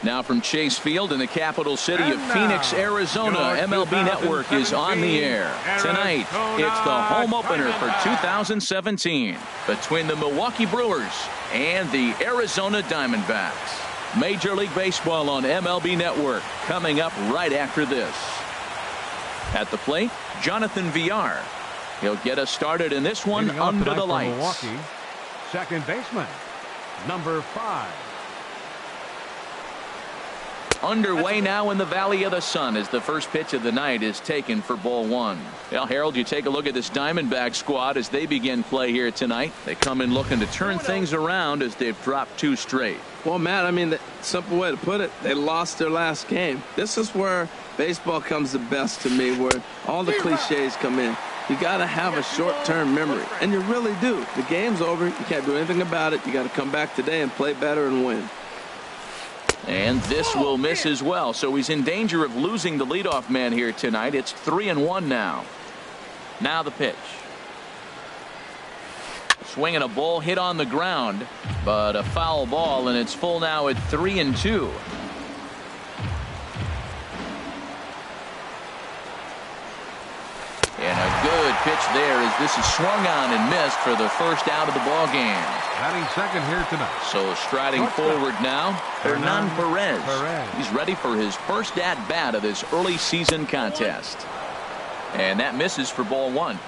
Now from Chase Field in the capital city of Phoenix, Arizona, MLB Network is on the air. Tonight, it's the home opener for 2017 between the Milwaukee Brewers and the Arizona Diamondbacks. Major League Baseball on MLB Network coming up right after this. At the plate, Jonathan Villar. He'll get us started in this one under the lights. Milwaukee, second baseman, number 5. Underway now in the Valley of the Sun as the first pitch of the night is taken for ball 1. Well, Harold, you take a look at this Diamondback squad as they begin play here tonight. They come in looking to turn things around as they've dropped 2 straight. Well, Matt, I mean, the simple way to put it, they lost their last game. This is where baseball comes the best to me, where all the cliches come in. You got to have a short-term memory, and you really do. The game's over. You can't do anything about it. You got to come back today and play better and win. And this will miss as well, so he's in danger of losing the leadoff man here tonight. It's 3-1 now. Now the pitch. Swinging a ball hit on the ground, but a foul ball, and it's full now at 3-2. And a good pitch there as this is swung on and missed for the first out of the ball game. Batting second here tonight. So striding forward now, Hernan Perez. He's ready for his first at-bat of this early season contest. And that misses for ball 1.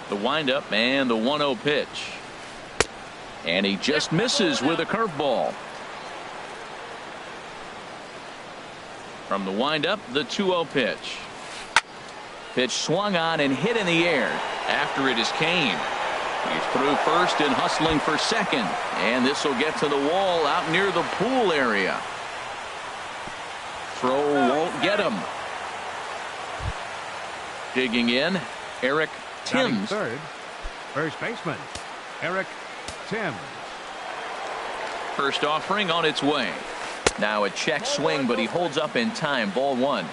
The windup and the 1-0 pitch. And he just misses with a curveball. From the windup, the 2-0 pitch. Pitch swung on and hit in the air. After it is Kane. He's through first and hustling for second. And this will get to the wall out near the pool area. Throw won't get him. Digging in, Eric Timms. Third, first baseman, Eric Timms. First offering on its way. Now a check swing, but he holds up in time. Ball 1.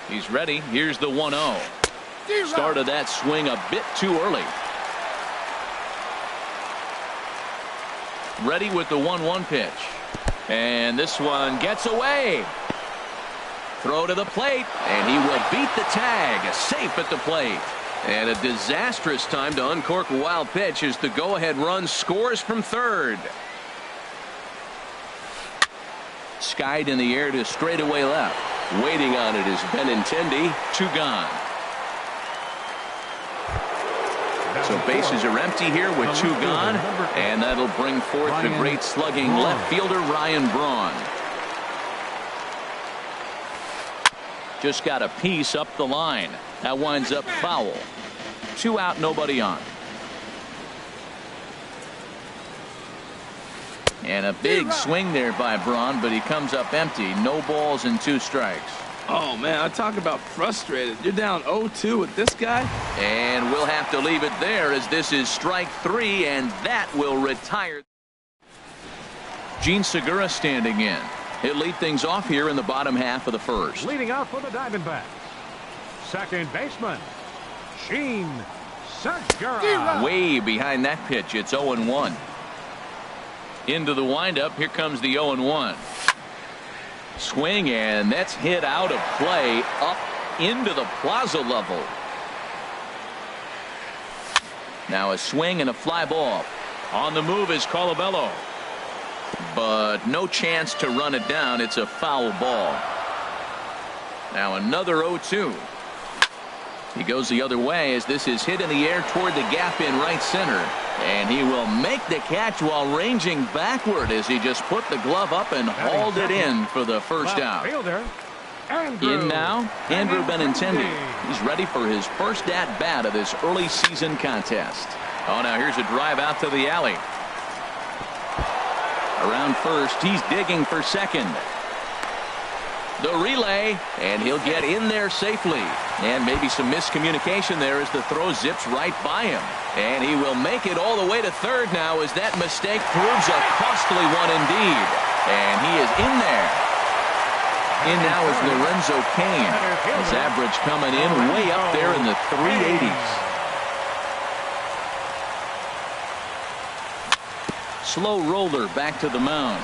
He's ready. Here's the 1-0. Started that swing a bit too early. Ready with the 1-1 pitch. And this one gets away. Throw to the plate, and he will beat the tag. Safe at the plate. And a disastrous time to uncork a wild pitch as the go-ahead run scores from third. Skied in the air to straightaway left. Waiting on it is Benintendi. 2 gone. So bases are empty here with 2 gone, and that'll bring forth the great slugging left fielder Ryan Braun. Just got a piece up the line. That winds up foul. 2 out, nobody on. And a big swing there by Braun, but he comes up empty. No balls and 2 strikes. Oh, man, I talk about frustrated. You're down 0-2 with this guy. And we'll have to leave it there as this is strike 3, and that will retire. Gene Segura standing in. He'll lead things off here in the bottom half of the first. Leading out for the Diamondbacks, second baseman, Gene Segura. Way behind that pitch. It's 0-1. Into the windup. Here comes the 0-1. Swing, and that's hit out of play up into the plaza level. Now a swing and a fly ball. On the move is Colabello. But no chance to run it down. It's a foul ball. Now another 0-2. He goes the other way as this is hit in the air toward the gap in right center. And he will make the catch while ranging backward as he just put the glove up and hauled it in for the first out. In now, Andrew Benintendi. He's ready for his first at-bat of this early season contest. Oh, now here's a drive out to the alley. Around first, he's digging for second. The relay, and he'll get in there safely. And maybe some miscommunication there as the throw zips right by him. And he will make it all the way to third now as that mistake proves a costly one indeed. And he is in there. In now is Lorenzo Cain. His average coming in way up there in the 380s. Slow roller back to the mound.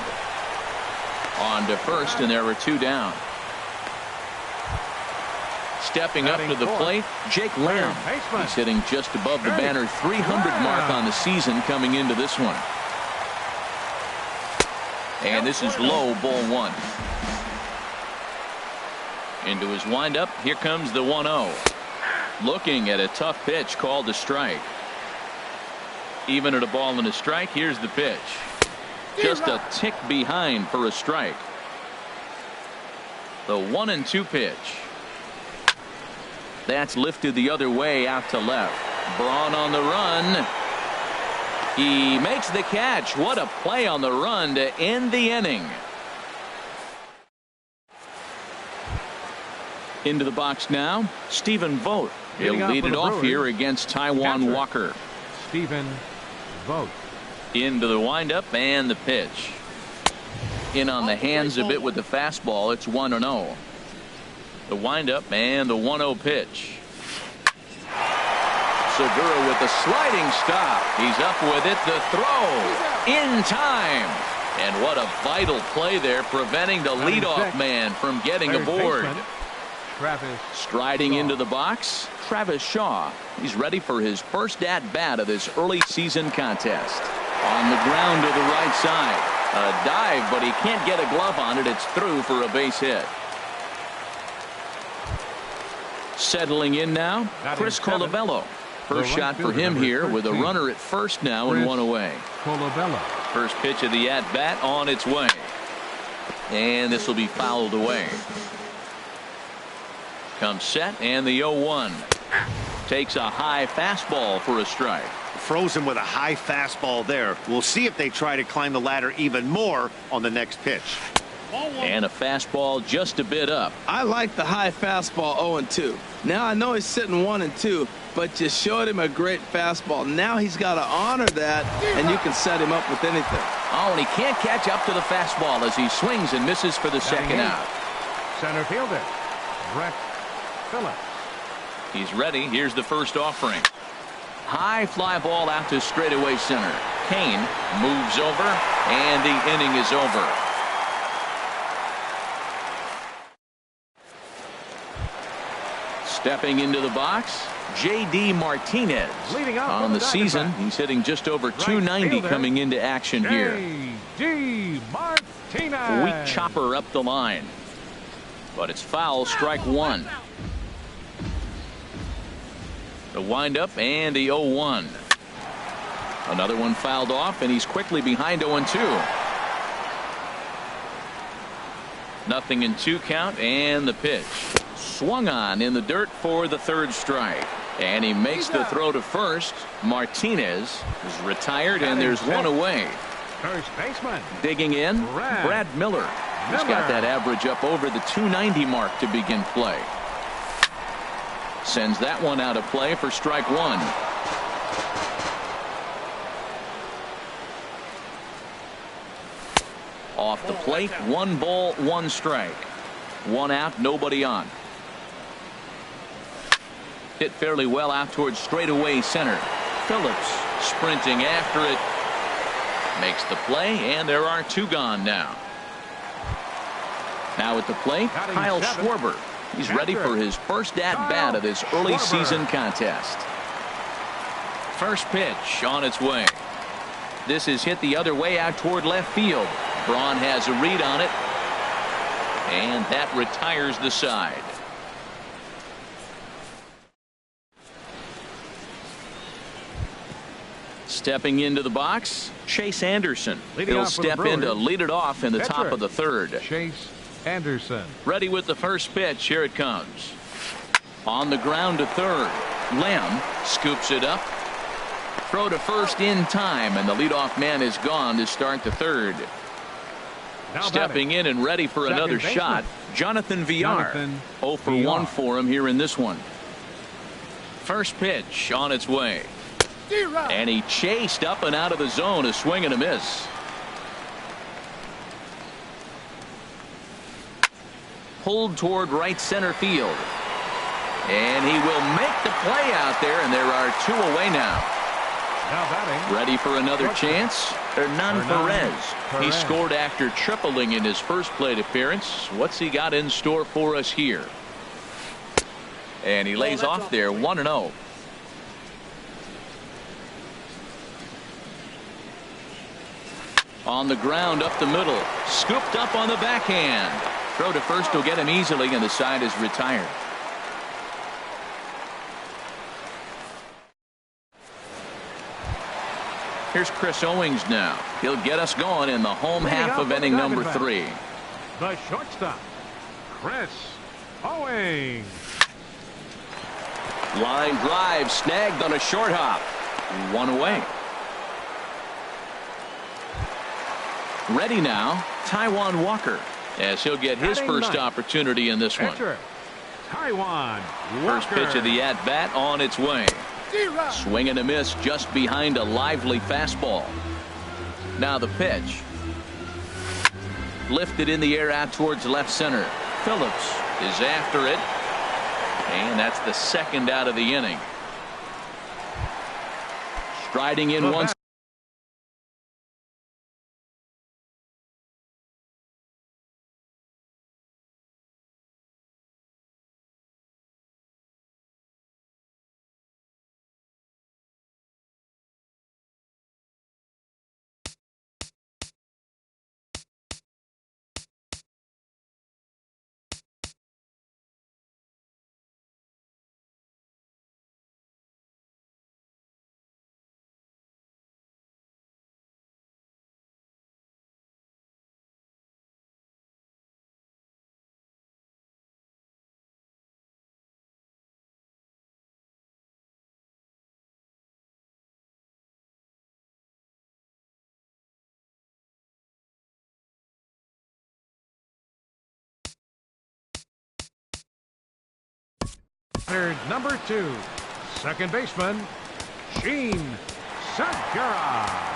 On to first, and there were 2 down. Stepping up to the plate, Jake Lamb. He's hitting just above the banner 300 mark on the season coming into this one. And this is low, ball 1. Into his windup, here comes the 1-0. Looking at a tough pitch called a strike. Even at a ball and a strike, here's the pitch. Just a tick behind for a strike. The 1-2 pitch. That's lifted the other way out to left. Braun on the run. He makes the catch. What a play on the run to end the inning. Into the box now, Stephen Vogt. He'll lead it off here against Taijuan Walker. Stephen Vogt. Into the windup and the pitch. In on the hands a bit with the fastball. It's 1-0. The windup and the 1-0 pitch. Segura with the sliding stop. He's up with it. The throw in time. And what a vital play there, preventing the leadoff man from getting aboard. Striding into the box, Travis Shaw. He's ready for his first at-bat of this early season contest. On the ground to the right side. A dive, but he can't get a glove on it. It's through for a base hit. Settling in now, Chris Colabello. First shot for him here with a runner at first now and 1 away. First pitch of the at-bat on its way. And this will be fouled away. Comes set and the 0-1. Takes a high fastball for a strike. Frozen with a high fastball there. We'll see if they try to climb the ladder even more on the next pitch. And a fastball just a bit up. I like the high fastball 0-2. Now I know he's sitting 1-2, but you showed him a great fastball. Now he's got to honor that, and you can set him up with anything. Oh, and he can't catch up to the fastball as he swings and misses for the second out. Center fielder, Brett Phillips. He's ready. Here's the first offering. High fly ball out to straightaway center. Kane moves over, and the inning is over. Stepping into the box, J.D. Martinez. On the season, he's hitting just over 290 coming into action here. J.D. Martinez. Weak chopper up the line. But it's foul, strike 1. The windup and the 0-1. Another one fouled off, and he's quickly behind 0-2. Nothing in 2 count, and the pitch. Swung on in the dirt for the third strike. And he makes the throw to first. Martinez is retired, and there's 1 away. First baseman. Digging in, Brad Miller. He's got that average up over the 290 mark to begin play. Sends that one out of play for strike 1. Off the plate, 1 ball, 1 strike. 1 out, nobody on. Hit fairly well out towards straightaway center. Phillips sprinting after it. Makes the play, and there are 2 gone now. Now at the plate, Kyle Schwarber. He's ready for his first at-bat of this early season contest. First pitch on its way. This is hit the other way out toward left field. Braun has a read on it. And that retires the side. Stepping into the box, Chase Anderson. He'll step in to lead it off in the top of the third. Chase Anderson. Ready with the first pitch. Here it comes. On the ground to third. Lamb scoops it up. Throw to first in time, and the leadoff man is gone to start the third. Now stepping in and ready for another shot, Jonathan Villar. 0 for 1 for him here in this one. First pitch on its way. And he chased up and out of the zone, a swing and a miss. Pulled toward right center field. And he will make the play out there, and there are 2 away now. Now batting. Ready for another chance? Hernan Perez. He scored after tripling in his first plate appearance. What's he got in store for us here? And he lays off there 1-0. On the ground up the middle. Scooped up on the backhand. Throw to first will get him easily, and the side is retired. Here's Chris Owings now. He'll get us going in the home half of inning number 3. The shortstop, Chris Owings. Line drive snagged on a short hop. 1 away. Ready now, Taijuan Walker, as he'll get his first opportunity in this one. Taijuan First pitch of the at-bat on its way. Swing and a miss just behind a lively fastball. Now the pitch. Lifted in the air out towards left center. Phillips is after it. And that's the second out of the inning. Striding in once. Number 2, second baseman, Sheen Segura.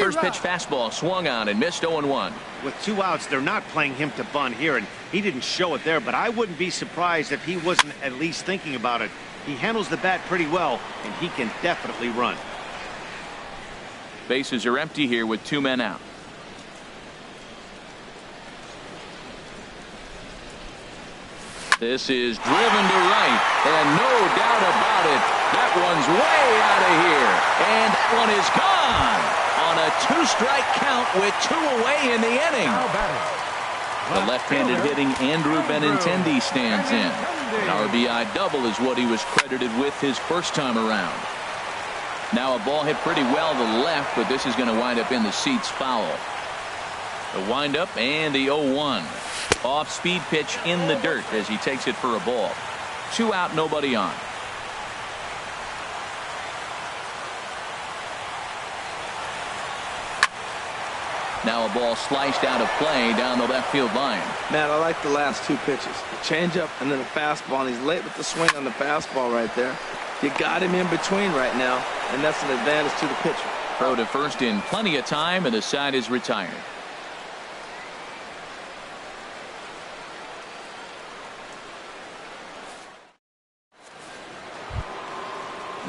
First pitch fastball swung on and missed 0-1. With 2 outs, they're not playing him to bunt here, and he didn't show it there, but I wouldn't be surprised if he wasn't at least thinking about it. He handles the bat pretty well, and he can definitely run. Bases are empty here with 2 men out. This is driven to right, and no doubt about it, that one's way out of here, and that one is gone on a 2-strike count with 2 away in the inning. The left-handed hitting Andrew Benintendi stands in. An RBI double is what he was credited with his first time around. Now a ball hit pretty well to the left, but this is going to wind up in the seats foul. The windup and the 0-1. Off-speed pitch in the dirt as he takes it for a ball. 2 out, nobody on. Now a ball sliced out of play down the left field line. Man, I like the last 2 pitches. The changeup and then the fastball, and he's late with the swing on the fastball right there. You got him in between right now, and that's an advantage to the pitcher. Throw to first in plenty of time, and the side is retired.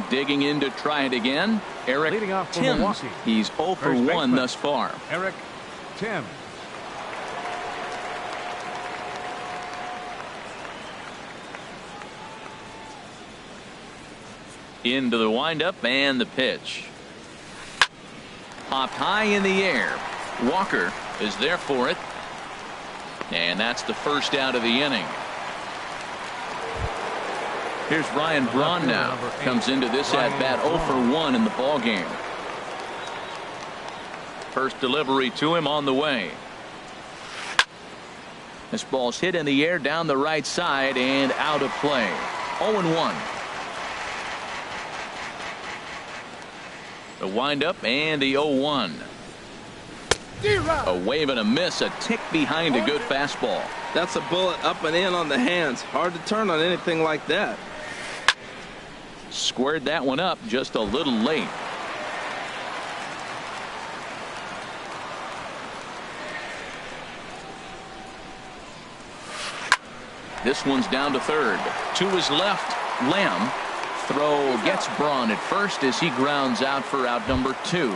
Digging in to try it again, Eric Timms. He's 0 for 1 thus far. Eric Timms. Into the windup and the pitch. Popped high in the air. Walker is there for it. And that's the first out of the inning. Here's Ryan Braun now. Comes into this at bat 0 for 1 in the ball game. First delivery to him on the way. This ball's hit in the air down the right side and out of play. 0-1. The windup and the 0-1. A wave and a miss, a tick behind a good fastball. That's a bullet up and in on the hands. Hard to turn on anything like that. Squared that one up just a little late. This one's down to third. To his left, Lamb. Throw gets Braun at first as he grounds out for out number 2.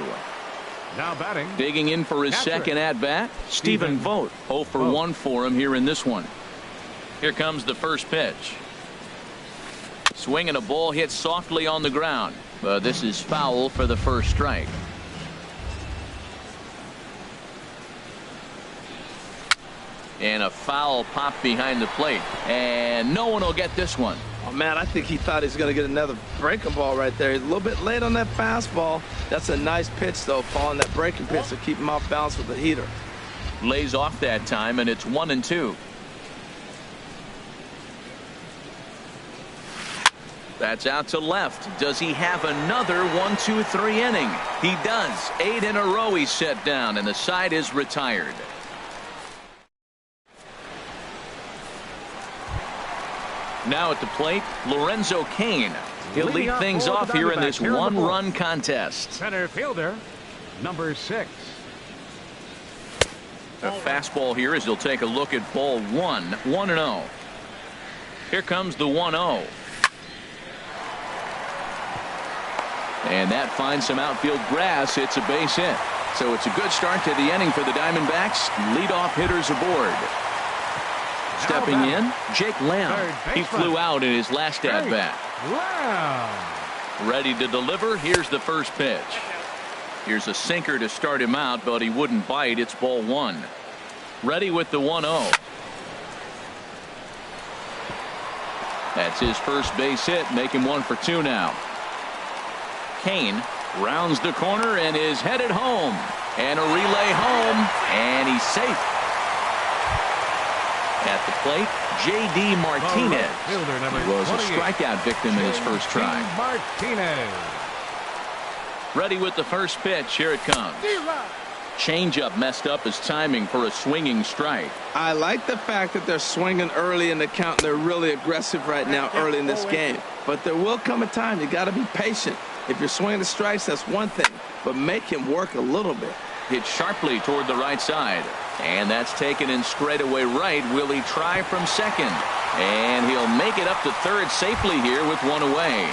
Now batting. Digging in for his second at bat, Stephen Vogt. 0 for 1 for him here in this one. Here comes the first pitch. Swinging a ball hit softly on the ground. This is foul for the first strike. And a foul pop behind the plate. And no one will get this one. Oh, man, I think he thought he was going to get another breaking ball right there. He's a little bit late on that fastball. That's a nice pitch, though, following that breaking pitch to keep him off balance with the heater. Lays off that time, and it's 1-2. That's out to left. Does he have another 1-2-3 inning? He does. 8 in a row he's set down, and the side is retired. Now at the plate, Lorenzo Cain. He'll lead things off here in this 1-run contest. Center fielder, number 6. A fastball here as he'll take a look at ball 1. 1-0. Here comes the 1-0. And that finds some outfield grass. It's a base hit. So it's a good start to the inning for the Diamondbacks. Leadoff hitters aboard. Stepping in, Jake Lamb. He flew out in his last at-bat. Ready to deliver. Here's the first pitch. Here's a sinker to start him out, but he wouldn't bite. It's ball 1. Ready with the 1-0. That's his first base hit. Make him 1 for 2 now. Cain rounds the corner and is headed home. And a relay home, and he's safe. At the plate, J.D. Martinez. He was a strikeout victim in his first try. Martinez. Ready with the first pitch. Here it comes. Changeup messed up his timing for a swinging strike. I like the fact that they're swinging early in the count. They're really aggressive right now early in this game. But there will come a time you got to be patient. If you're swinging the strikes, that's one thing, but make him work a little bit. Hit sharply toward the right side. And that's taken in straightaway right. Will he try from second? And he'll make it up to third safely here with one away.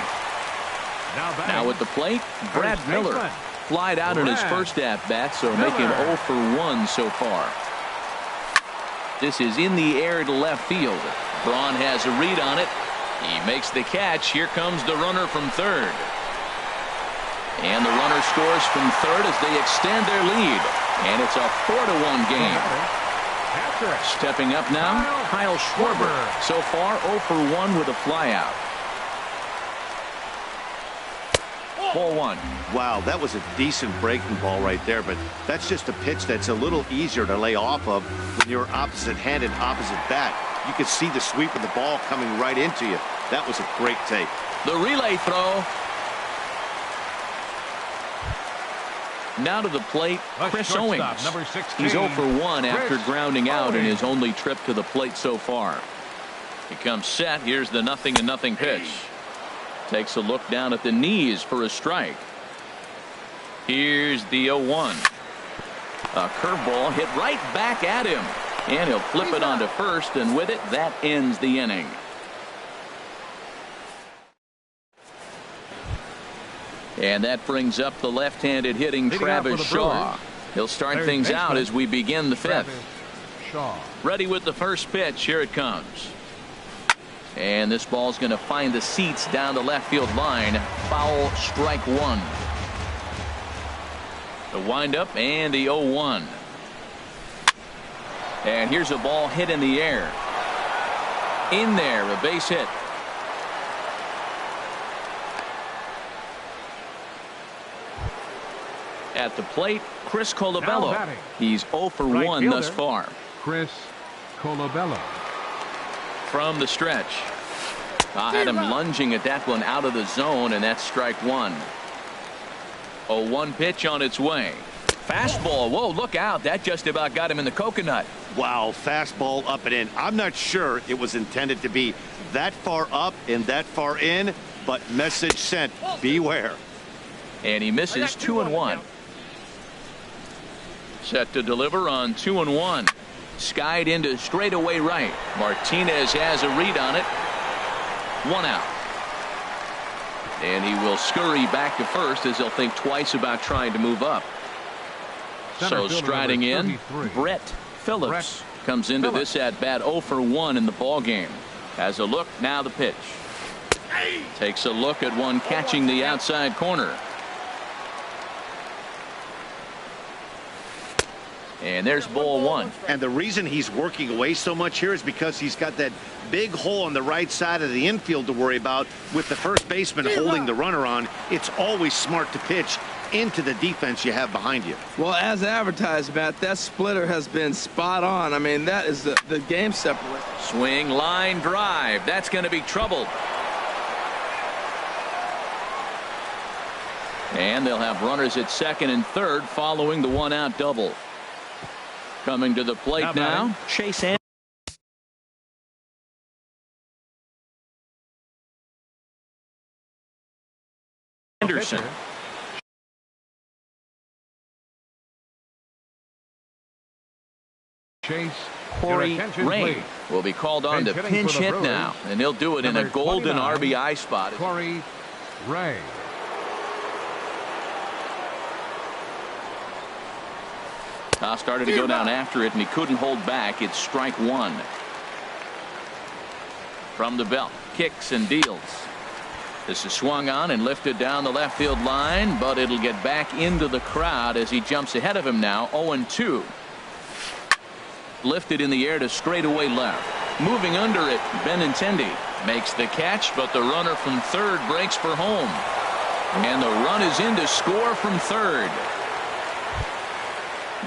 Now at the plate, Brad Miller. Flied out in his first at-bat, so make him 0 for 1 so far. This is in the air to left field. Braun has a read on it. He makes the catch. Here comes the runner from third. And the runner scores from third as they extend their lead. And it's a 4-1 game. Stepping up now, Kyle Schwarber. So far, 0 for 1 with a flyout. Ball one. Wow, that was a decent breaking ball right there, but that's just a pitch that's a little easier to lay off of when you're opposite-handed, opposite bat. You could see the sweep of the ball coming right into you. That was a great take. The relay throw. Now to the plate, Chris Owings. Number 16, He's 0 for 1 after grounding out in Owings. his only trip to the plate so far. He comes set. Here's the 0-0 pitch. Takes a look down at the knees for a strike. Here's the 0-1. A curveball hit right back at him. And he'll flip it onto first, and with it, that ends the inning. And that brings up the left-handed hitting Travis Shaw. He'll start things out as we begin the fifth. Ready with the first pitch. Here it comes. And this ball's going to find the seats down the left field line. Foul, strike one. The windup and the 0-1. And here's a ball hit in the air. In there, a base hit. At the plate, Chris Colabello. He's 0 for 1 thus far. Chris Colabello. From the stretch. Had him lunging at that one out of the zone, and that's strike one. 0-1 pitch on its way. Fastball. Whoa, look out. That just about got him in the coconut. Wow, fastball up and in. I'm not sure it was intended to be that far up and that far in, but message sent. Beware. And he misses 2-1. Set to deliver on 2-1. Skied into straightaway right. Martinez has a read on it. One out. And he will scurry back to first as he'll think twice about trying to move up. So striding in, Brett Phillips comes into this at bat 0 for 1 in the ball game. Has a look, now the pitch. Takes a look at one catching the outside corner. And there's ball one. And the reason he's working away so much here is because he's got that big hole on the right side of the infield to worry about with the first baseman holding the runner on. It's always smart to pitch into the defense you have behind you. Well, as advertised, Matt, that splitter has been spot on. I mean, that is the game separator. Swing, line drive. That's going to be trouble. And they'll have runners at second and third following the one-out double. Coming to the plate now, Chase Anderson. Chase Corey Ray will be called on to pinch hit now, and he'll do it in a golden RBI spot. Corey Ray. Started to go down after it, and he couldn't hold back. It's strike one. From the belt, kicks and deals. This is swung on and lifted down the left field line, but it'll get back into the crowd as he jumps ahead of him now. 0-2. Lifted in the air to straightaway left. Moving under it, Benintendi makes the catch, but the runner from third breaks for home. And the run is in to score from third.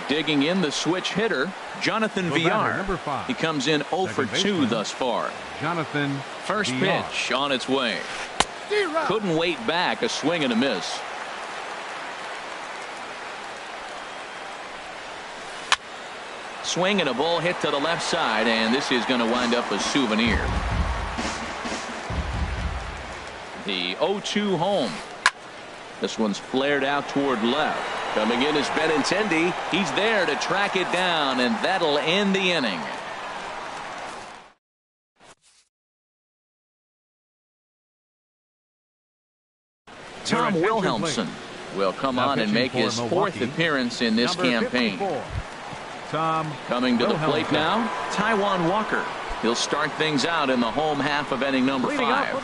Digging in the switch hitter, Jonathan Villar. Number 5. He comes in 0 for 2 thus far. Jonathan First Villar. pitch on its way. Couldn't wait back, a swing and a miss. Swing and a ball hit to the left side, and this is going to wind up a souvenir. The 0-2 home. This one's flared out toward left. Coming in is Benintendi. He's there to track it down, and that'll end the inning. Tom Wilhelmsen will come on and make his fourth appearance in this campaign. Coming to the plate now, Taijuan Walker. He'll start things out in the home half of inning number 5.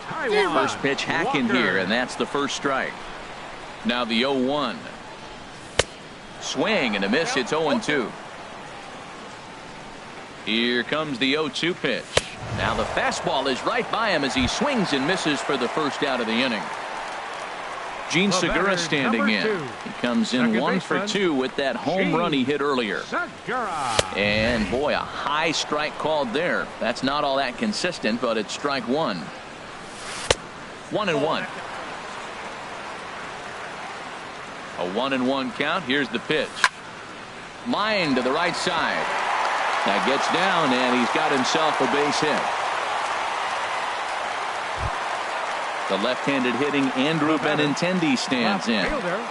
First pitch hacking here, and that's the first strike. Now the 0-1. Swing and a miss. It's 0-2. Here comes the 0-2 pitch. Now the fastball is right by him as he swings and misses for the first out of the inning. Gene Segura standing in. He comes in 1 for 2 with that home run he hit earlier. And boy, a high strike called there. That's not all that consistent, but it's strike 1. 1-1. A 1-1 count. Here's the pitch. Line to the right side. That gets down, and he's got himself a base hit. The left-handed hitting Andrew Benintendi stands in.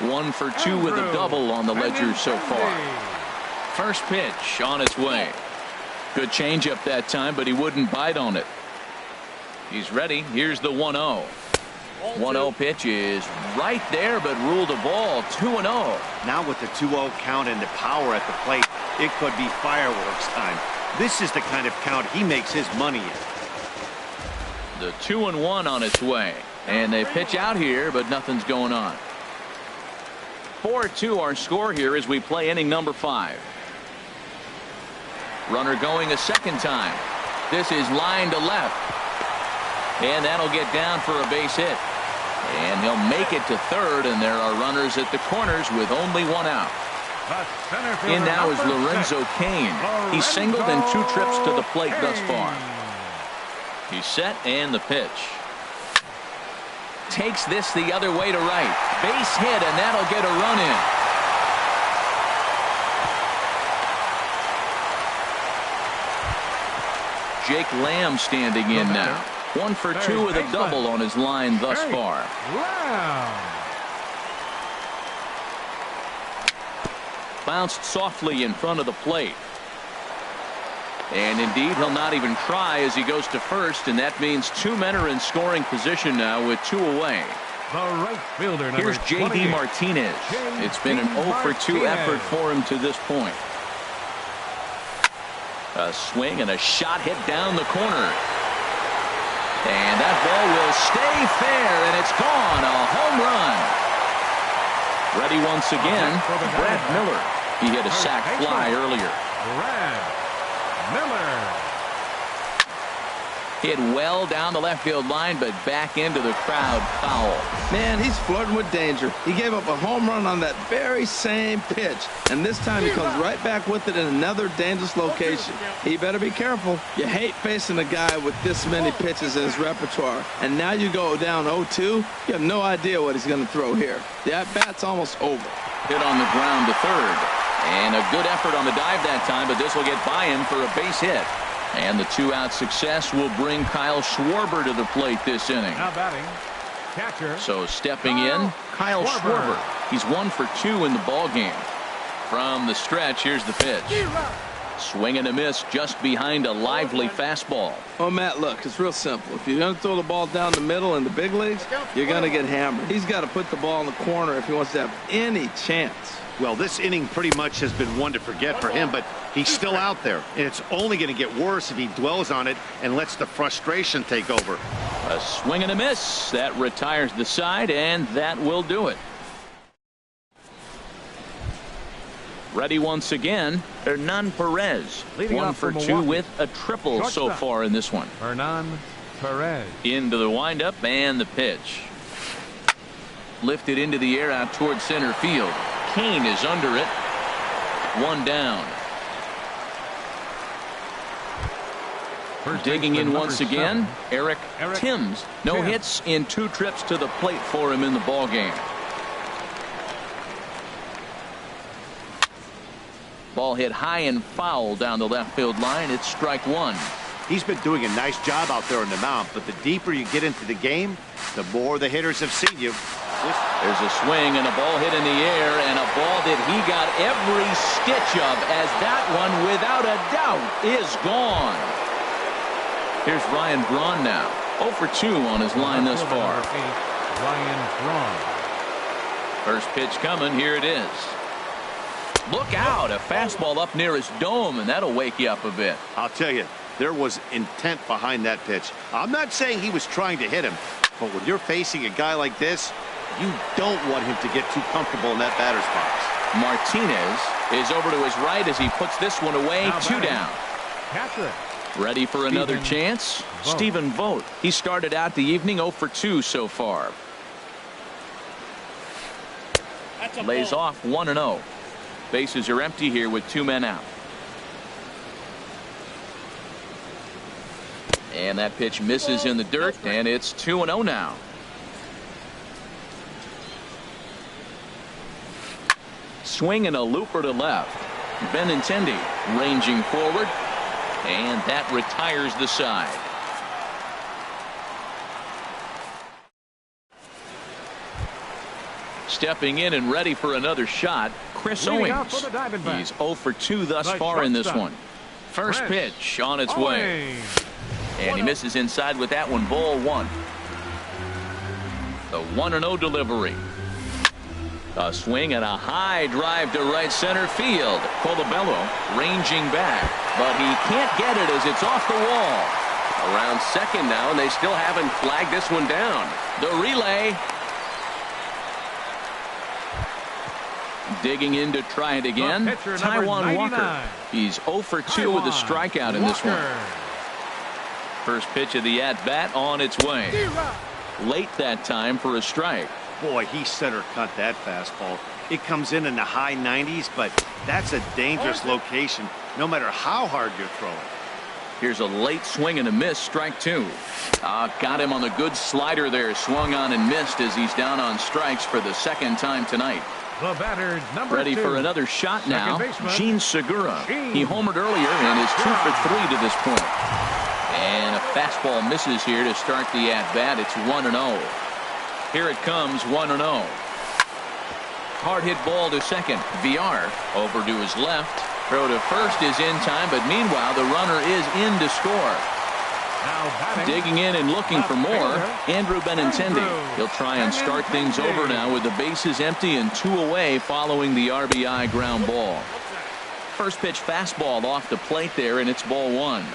1 for 2 with a double on the ledger so far. First pitch on its way. Good changeup that time, but he wouldn't bite on it. He's ready. Here's the 1-0. 1-0 pitch is right there, but ruled a ball. 2-0. Now with the 2-0 count and the power at the plate, it could be fireworks time. This is the kind of count he makes his money in. The 2-1 on its way, and they pitch out here, but nothing's going on. 4-2 our score here as we play inning number 5. Runner going a second time. This is line to left, and that'll get down for a base hit, and he'll make it to third, and there are runners at the corners with only 1 out. In now is Lorenzo Cain. He's singled in 2 trips to the plate thus far. He's set, and the pitch. Takes this the other way to right. Base hit, and that'll get a run in. Jake Lamb standing in now. 1 for 2 with a double on his line thus far. Bounced softly in front of the plate. And indeed, he'll not even try as he goes to first, and that means 2 men are in scoring position now with 2 away. Here's J.D. Martinez. It's been an 0 for 2 effort for him to this point. A swing and a shot hit down the corner. And that ball will stay fair, and it's gone. A home run. Ready once again, Brad Miller. He hit a sac fly earlier. Hit well down the left field line, but back into the crowd foul. Man, he's flirting with danger. He gave up a home run on that very same pitch, and this time he comes right back with it in another dangerous location. He better be careful. You hate facing a guy with this many pitches in his repertoire, and now you go down 0-2. You have no idea what he's going to throw here. The at-bat's almost over. Hit on the ground to third, and a good effort on the dive that time, but this will get by him for a base hit. And the 2-out success will bring Kyle Schwarber to the plate this inning. Now batting, catcher. So stepping in, Kyle Schwarber. He's 1 for 2 in the ball game. From the stretch, here's the pitch. Swing and a miss just behind a lively fastball. Oh, Matt, look, it's real simple. If you're going to throw the ball down the middle in the big leagues, you're going to get hammered. He's got to put the ball in the corner if he wants to have any chance. Well, this inning pretty much has been one to forget for him, but he's still out there, and it's only going to get worse if he dwells on it and lets the frustration take over. A swing and a miss. That retires the side, and that will do it. Ready once again, Hernan Perez. 1 for 2 with a triple so far in this one. Hernan Perez. Into the windup and the pitch. Lifted into the air out towards center field. Cain is under it. 1 down. Digging in once again, Eric Timms. No hits in 2 trips to the plate for him in the ball game. Ball hit high and foul down the left field line. It's strike 1. He's been doing a nice job out there on the mound, but the deeper you get into the game, the more the hitters have seen you. There's a swing and a ball hit in the air, and a ball that he got every stitch of, as that one, without a doubt, is gone. Here's Ryan Braun now. 0 for 2 on his line thus far. Ryan Braun. First pitch coming. Here it is. Look out. A fastball up near his dome, and that'll wake you up a bit. I'll tell you, there was intent behind that pitch. I'm not saying he was trying to hit him, but when you're facing a guy like this, you don't want him to get too comfortable in that batter's box. Martinez is over to his right as he puts this one away. 2 down. Catcher. Ready for another chance? Stephen Vogt. He started out the evening 0 for 2 so far. Lays off 1-0. Bases are empty here with 2 men out. And that pitch misses in the dirt, and it's 2-0 now. Swing and a looper to left. Benintendi ranging forward, and that retires the side. Stepping in and ready for another shot, Chris Owings. He's 0 for 2 thus far in this one. First pitch on its way. And he misses inside with that one. Ball 1. The 1-0 delivery. A swing and a high drive to right center field. Colabello ranging back, but he can't get it as it's off the wall. Around second now, and they still haven't flagged this one down. The relay. Digging in to try it again. Taijuan Walker. He's 0 for 2 with a strikeout in this one. First pitch of the at-bat on its way. Late that time for a strike. Boy, he center cut that fastball. It comes in the high 90s, but that's a dangerous location no matter how hard you're throwing. Here's a late swing and a miss. Strike 2. Got him on the good slider there. Swung on and missed as he's down on strikes for the second time tonight. The batter, number Ready 2. for another shot now. Gene Segura. He homered earlier and is 2 for 3 to this point. And a fastball misses here to start the at-bat. It's 1-0. Here it comes, 1-0. Hard hit ball to second. VR over to his left. Throw to first is in time, but meanwhile the runner is in to score. Digging in and looking for more, Andrew Benintendi. He'll try and start things over now with the bases empty and 2 away following the RBI ground ball. First pitch fastball off the plate there, and it's ball 1.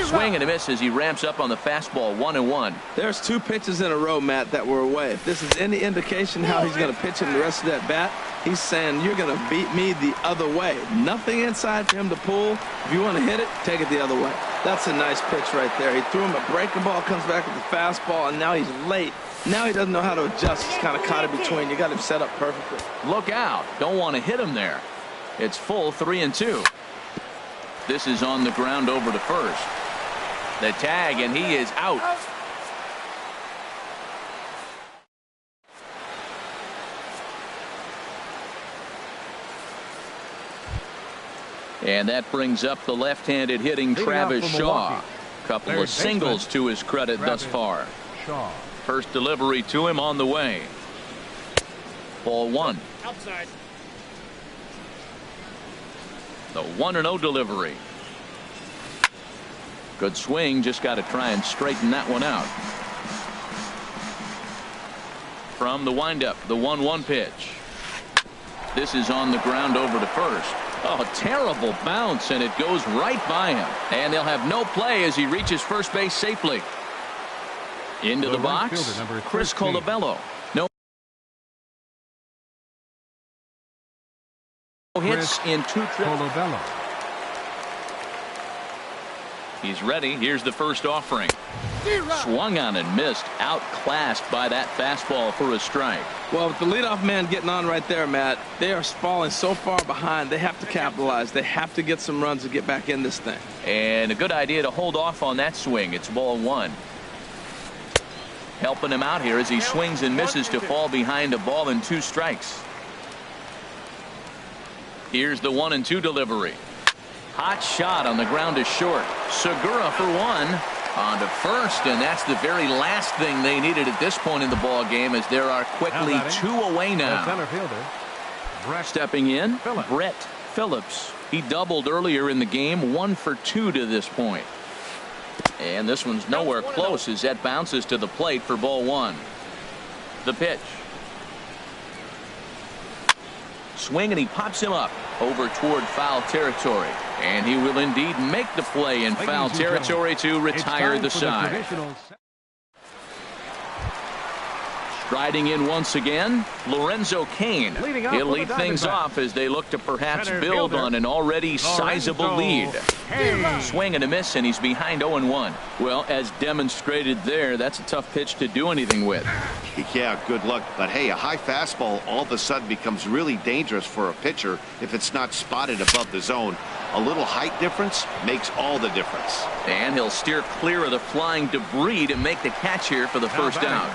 Swing and a miss as he ramps up on the fastball. 1-1. There's 2 pitches in a row, Matt, that were away. If this is any indication how he's going to pitch in the rest of that bat, he's saying you're going to beat me the other way. Nothing inside for him to pull. If you want to hit it, take it the other way. That's a nice pitch right there. He threw him a breaking ball, comes back with the fastball, and now he's late. Now he doesn't know how to adjust. He's kind of caught in between. You got him set up perfectly. Look out. Don't want to hit him there. It's full 3-2. This is on the ground over to first. The tag, and he is out. And that brings up the left-handed hitting Travis Shaw. Couple of singles to his credit thus far. First delivery to him on the way. Ball 1. Outside. The 1-0 delivery. Good swing, just got to try and straighten that one out. From the windup, the 1-1 pitch. This is on the ground over to first. Oh, terrible bounce, and it goes right by him. And they'll have no play as he reaches first base safely. Into the box, Chris Colabello. No hits in 2 trips. He's ready. Here's the first offering. Swung on and missed. Outclassed by that fastball for a strike. Well, with the leadoff man getting on right there, Matt, they are falling so far behind. They have to capitalize. They have to get some runs to get back in this thing. And a good idea to hold off on that swing. It's ball 1. Helping him out here as he swings and misses to fall behind a ball and 2 strikes. Here's the 1-2 delivery. Hot shot on the ground is short. Segura for one. On to first, and that's the very last thing they needed at this point in the ball game, as there are quickly 2 away now. Center fielder. Stepping in, Brett Phillips. He doubled earlier in the game, 1 for 2 to this point. And this one's nowhere close as that bounces to the plate for ball 1. The pitch. Swing, and he pops him up over toward foul territory. And he will indeed make the play in foul territory to retire the side. Striding in once again, Lorenzo Cain. He'll lead things off as they look to perhaps build on an already sizable lead. Swing and a miss, and he's behind 0-1. Well, as demonstrated there, that's a tough pitch to do anything with. Yeah, good luck. But hey, a high fastball all of a sudden becomes really dangerous for a pitcher if it's not spotted above the zone. A little height difference makes all the difference. And he'll steer clear of the flying debris to make the catch here for the first down.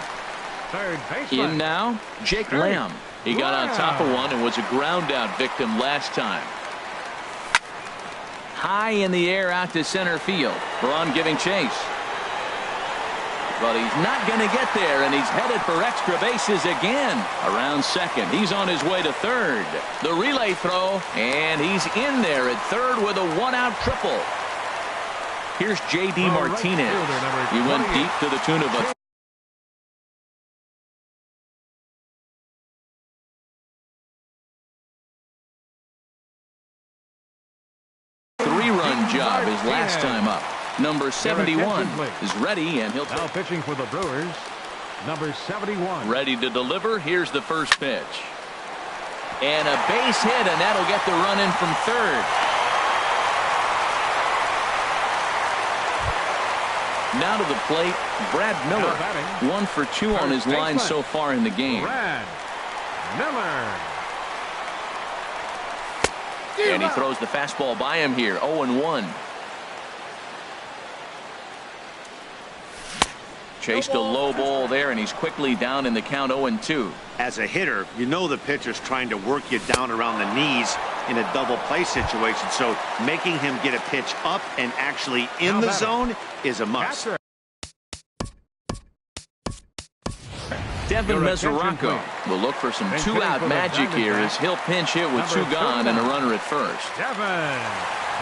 In now, Jake Lamb. He got on top of one and was a ground out victim last time. High in the air out to center field. Braun giving chase. But he's not going to get there, and he's headed for extra bases again. Around second. He's on his way to third. The relay throw, and he's in there at third with a 1-out triple. Here's J.D. Martinez. He went deep to the tune of a 3-run job his last time up. Number 71 is ready, and he'll now pitching for the Brewers. Number 71. Ready to deliver. Here's the first pitch. And a base hit, and that'll get the run in from third. Now to the plate, Brad Miller. 1 for 2 on his line so far in the game. Brad Miller. And he throws the fastball by him here. 0-1. Chased a low ball there, and he's quickly down in the count. 0-2. As a hitter, you know the pitcher's trying to work you down around the knees in a double play situation, so making him get a pitch up and actually in the zone is a must. Devin Mesoraco will look for some 2-out magic here as he'll pinch hit with 2 gone and a runner at first. Devin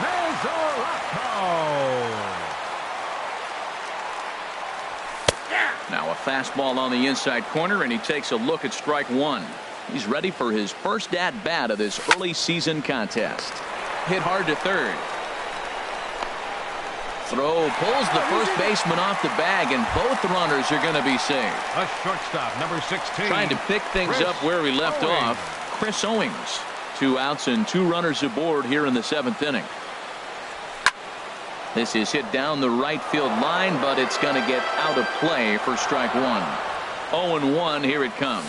Mesoraco. Now a fastball on the inside corner, and he takes a look at strike 1. He's ready for his first at-bat of this early season contest. Hit hard to third. Throw pulls the first baseman off the bag, and both runners are going to be saved. A shortstop, number 16. Trying to pick things up where we left off, Chris Owings. 2 outs and 2 runners aboard here in the 7th inning. This is hit down the right field line, but it's going to get out of play for strike 1. 0-1, here it comes.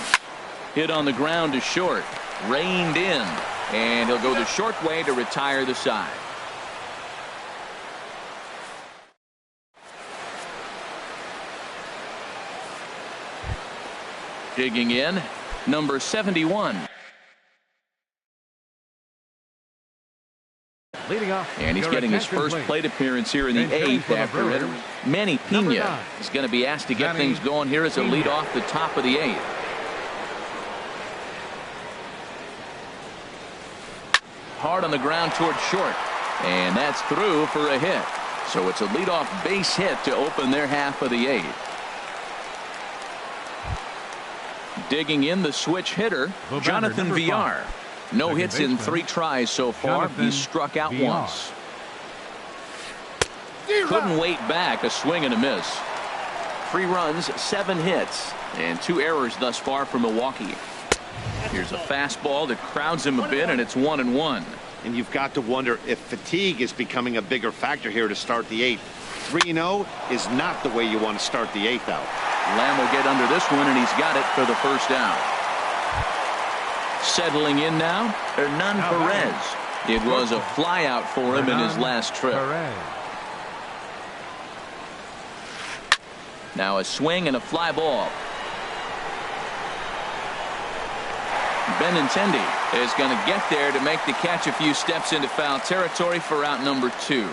Hit on the ground to short. Reined in, and he'll go the short way to retire the side. Digging in, number 71. Leading off, and he's getting his first plate appearance here in the 8th after hitter Manny Pena is going to be asked to get things going here as a lead off the top of the 8th. Hard on the ground towards short, and that's through for a hit. So it's a leadoff base hit to open their half of the 8th. Digging in, the switch hitter, Jonathan Villar. No hits in 3 tries so far. He's struck out once. Couldn't wait back. A swing and a miss. 3 runs, 7 hits, and 2 errors thus far for Milwaukee. Here's a fastball that crowds him a bit, and it's 1-1. And you've got to wonder if fatigue is becoming a bigger factor here to start the 8th. 3-0 is not the way you want to start the 8th out. Lamb will get under this one, and he's got it for the first down. Settling in now, Hernan Perez. It was a flyout for him in his last trip. Now a swing and a fly ball. Benintendi is going to get there to make the catch a few steps into foul territory for out number 2.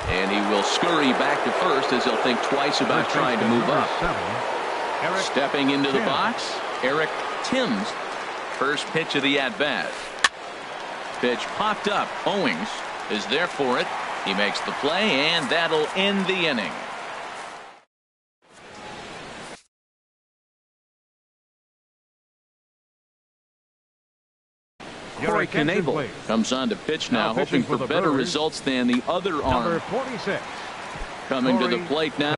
And he will scurry back to first as he'll think twice about trying to move up. Stepping into the box, Eric Timms. First pitch of the at-bat. Pitch popped up. Owings is there for it. He makes the play, and that'll end the inning. Corey Knebel comes on to pitch now, hoping for better results than the other arm. Number 46. Coming to the plate now.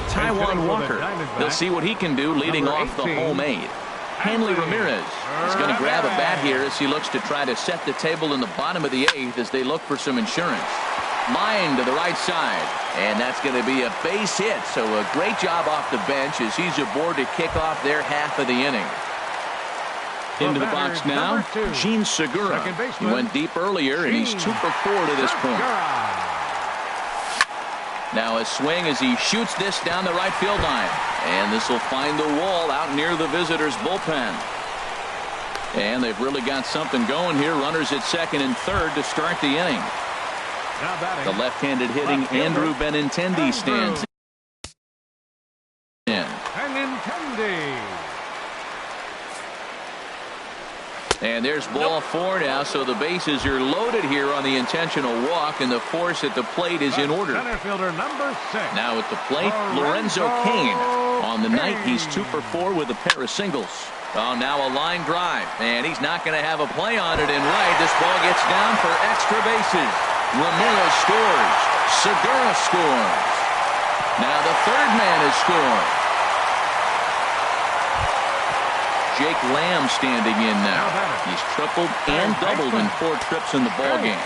Taiwan Walker. They'll see what he can do leading off the homemade. Hanley Ramirez is going to grab a bat here as he looks to try to set the table in the bottom of the 8th as they look for some insurance. Line to the right side, and that's going to be a base hit. So a great job off the bench as he's aboard to kick off their half of the inning. Into the box now, Gene Segura. He went deep earlier, and he's 2 for 4 to this point. Now a swing as he shoots this down the right field line, and this will find the wall out near the visitors' bullpen. And they've really got something going here. Runners at second and third to start the inning. The left-handed hitting Andrew Benintendi stands in. And there's ball 4 now, so the bases are loaded here on the intentional walk, and the force at the plate is in order. Number 6. Now at the plate, Lorenzo Cain. On the night, he's 2 for 4 with a pair of singles. Oh, now a line drive, and he's not going to have a play on it in right. This ball gets down for extra bases. Ramirez scores. Segura scores. Now the third man has scored. Jake Lamb standing in now. He's tripled and doubled in 4 trips in the ball game.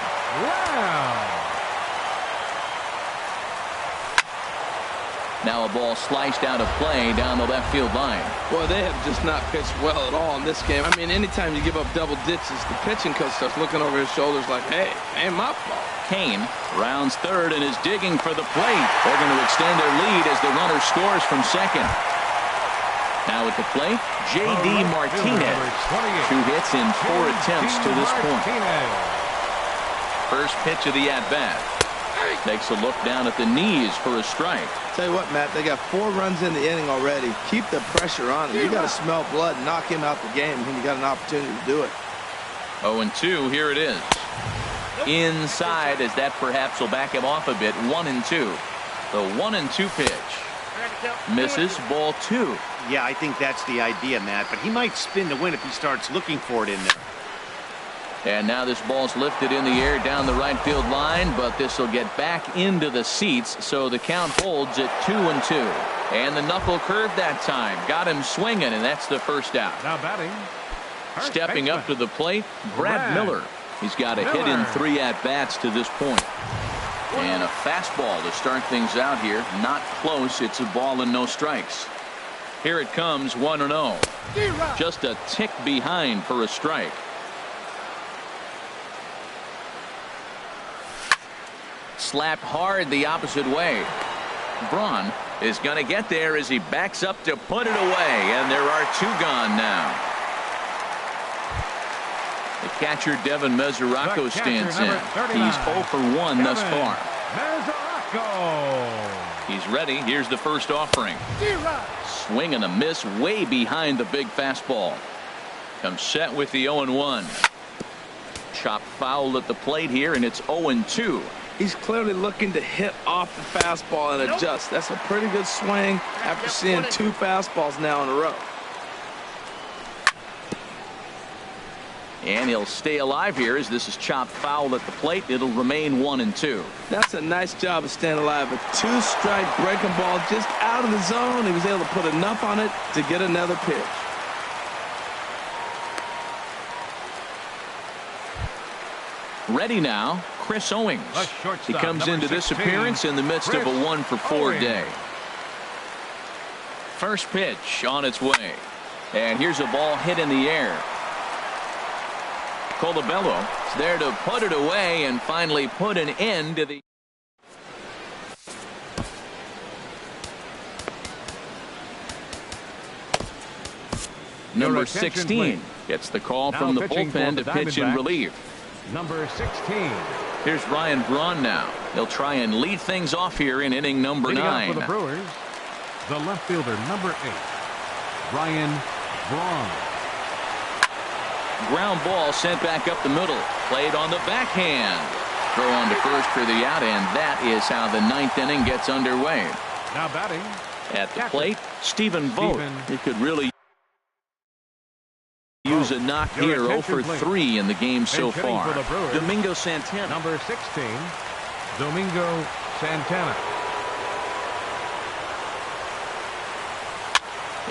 Now a ball sliced out of play down the left field line. Boy, they have just not pitched well at all in this game. I mean, anytime you give up double ditches, the pitching coach starts looking over his shoulders like, hey, ain't my fault. Cain rounds third and is digging for the plate. They're going to extend their lead as the runner scores from second. Now at the plate, J.D. Martinez. 2 hits in 4 attempts to this point. First pitch of the at-bat. Takes a look down at the knees for a strike. Tell you what, Matt, they got 4 runs in the inning already. Keep the pressure on him. You got to smell blood and knock him out the game when you got an opportunity to do it. 0-2, here it is. Inside, as that perhaps will back him off a bit. 1-2. The 1-2 pitch. Misses, ball 2. Yeah, I think that's the idea, Matt, but he might spin to win if he starts looking for it in there. And now this ball's lifted in the air down the right field line, but this will get back into the seats, so the count holds at 2-2. And the knuckle curve that time got him swinging, and that's the first out. Now batting. Stepping up to the plate, Brad Miller. He's got a hit in 3 at-bats to this point. And a fastball to start things out here. Not close. It's a ball and no strikes. Here it comes, 1-0. Just a tick behind for a strike. Slapped hard the opposite way. Braun is going to get there as he backs up to put it away, and there are 2 gone now. The catcher Devin Mesoraco stands in. He's 0 for 1 thus far. He's ready. Here's the first offering. Swing and a miss way behind the big fastball. Comes set with the 0-1. Chop foul at the plate here, and it's 0-2. He's clearly looking to hit off the fastball and adjust. That's a pretty good swing after seeing 2 fastballs now in a row. And he'll stay alive here as this is chopped foul at the plate. It'll remain 1-2. That's a nice job of staying alive. A 2-strike breaking ball just out of the zone. He was able to put enough on it to get another pitch. Ready now, Chris Owings. He comes into this appearance in the midst of a 1 for 4 day. First pitch on its way. And here's a ball hit in the air. Colabello is there to put it away and finally put an end to the Number attention, 16 please. gets the call Now from the pitching for bullpen the to pitch in Diamondbacks, relief. Number 16. Here's Ryan Braun now. He'll try and lead things off here in inning number Leading off 9. for the Brewers, the left fielder, number 8, Ryan Braun. Ground ball sent back up the middle. Played on the backhand. Throw on to first for the out, and that is how the 9th inning gets underway. Now batting At the catcher, plate, Stephen Vogt. He could really use a knock Your here. 0 attention, for please. 3 in the game so Bench hitting far. for the Brewers, Domingo Santana. number 16, Domingo Santana.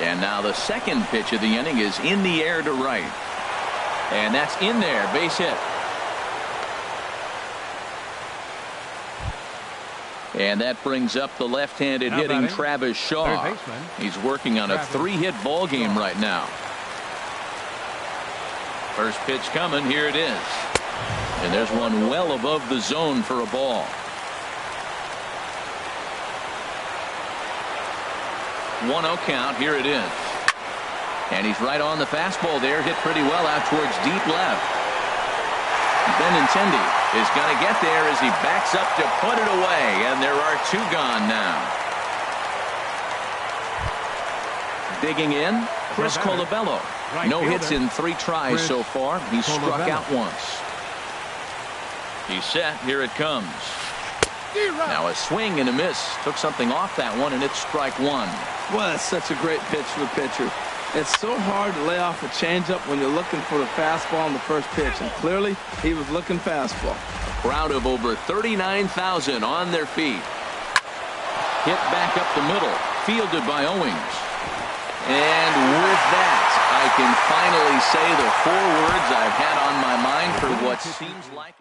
And now the second pitch of the inning is in the air to right. And that's in there. Base hit. And that brings up the left-handed Now hitting batting, Travis Shaw. third baseman, He's working on a Travis 3-hit ball game Shaw. right now. First pitch coming. Here it is. And there's one well above the zone for a ball. 1-0 count. Here it is. And he's right on the fastball there. Hit pretty well out towards deep left. Benintendi is going to get there as he backs up to put it away. And there are 2 gone now. Digging in, Chris Colabello. Right No hits fielder, in 3 tries Chris so far. He's struck Colabello. out once. He's set. Here it comes. Now a swing and a miss. Took something off that one, and it's strike 1. Well, that's such a great pitch for the pitcher. It's so hard to lay off a changeup when you're looking for the fastball on the first pitch, and clearly he was looking fastball. Crowd of over 39,000 on their feet. Hit back up the middle, fielded by Owings. And with that, I can finally say the 4 words I've had on my mind for what seems like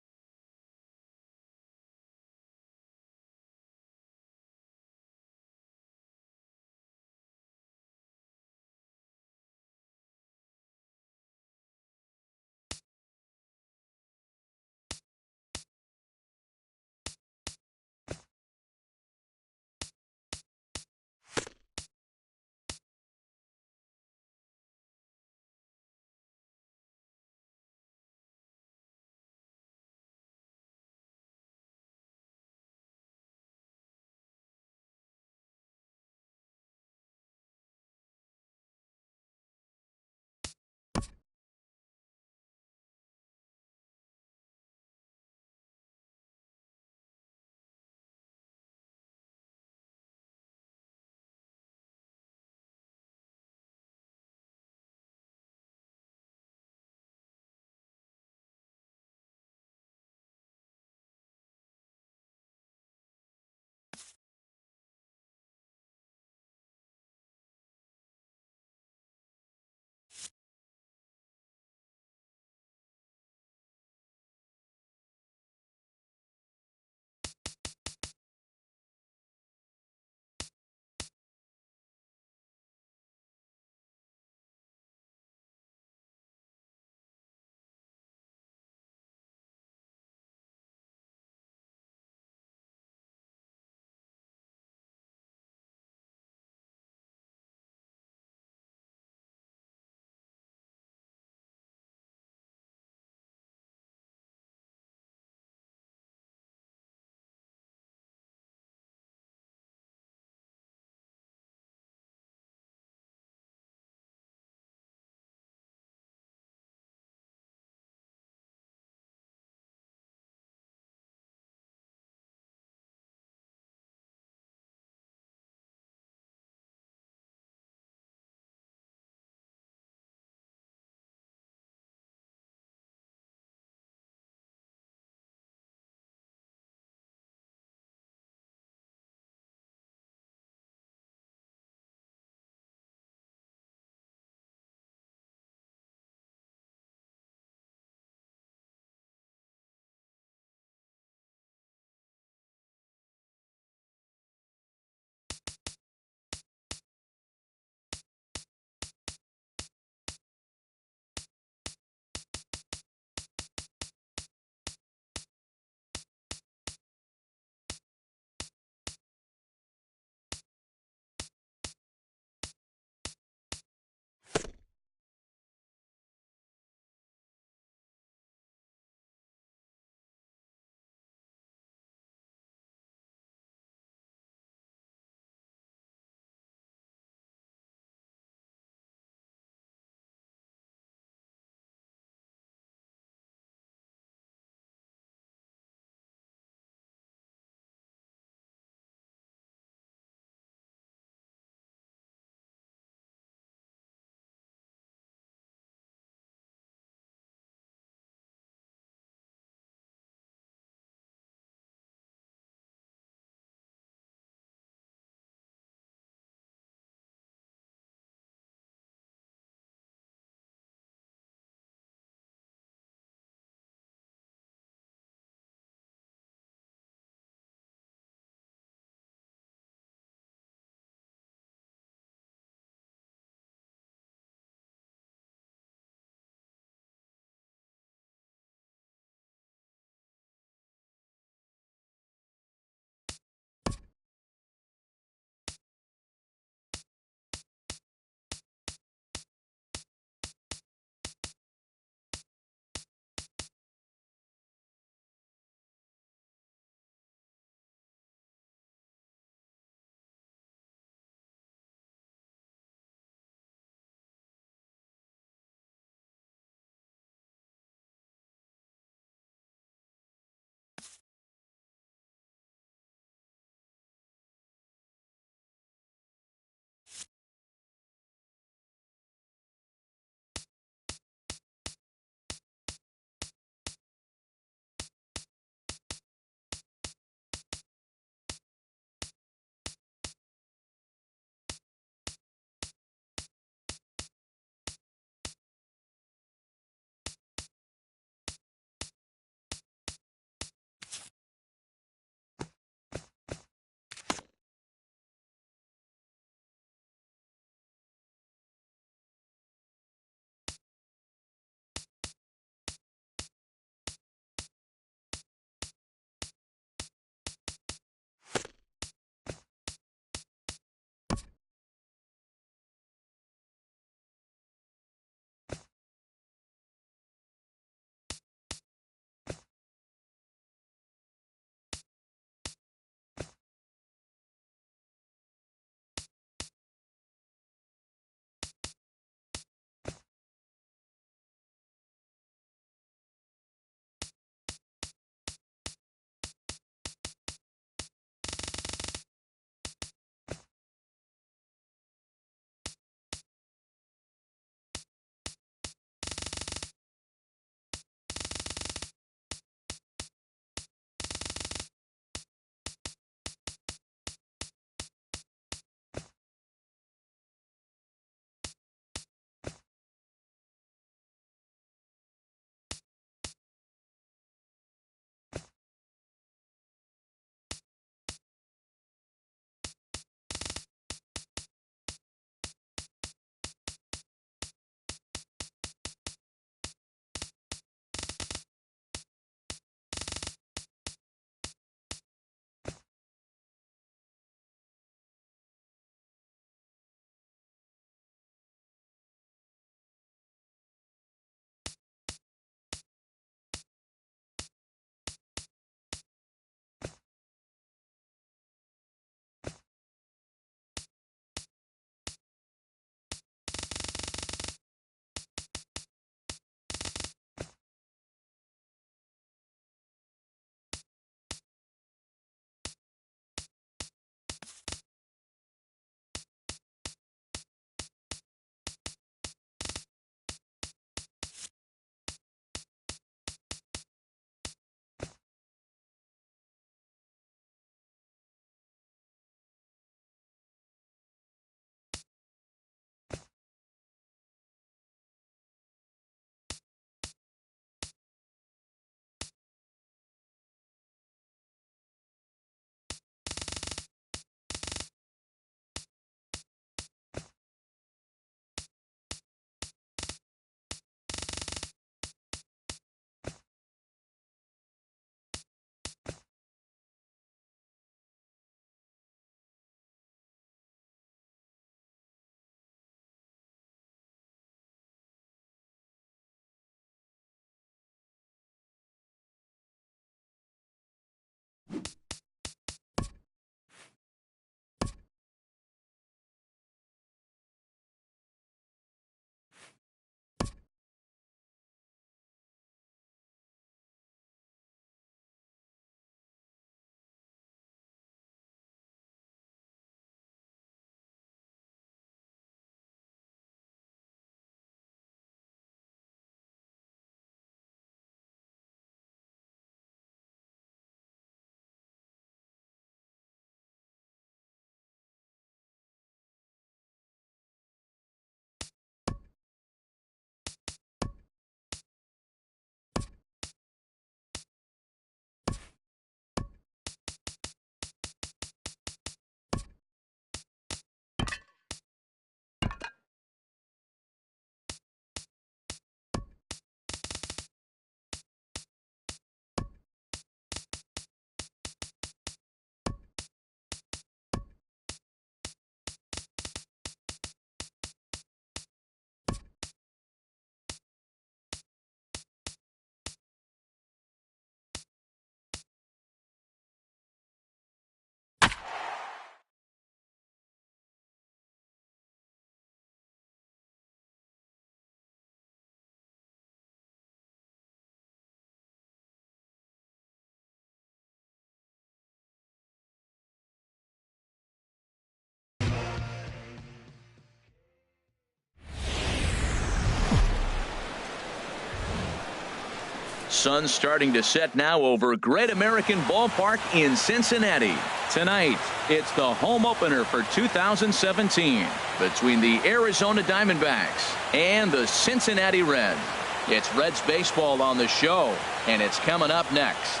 Sun's starting to set now over Great American Ballpark in Cincinnati. Tonight, it's the home opener for 2017 between the Arizona Diamondbacks and the Cincinnati Reds. It's Reds baseball on the show, and it's coming up next.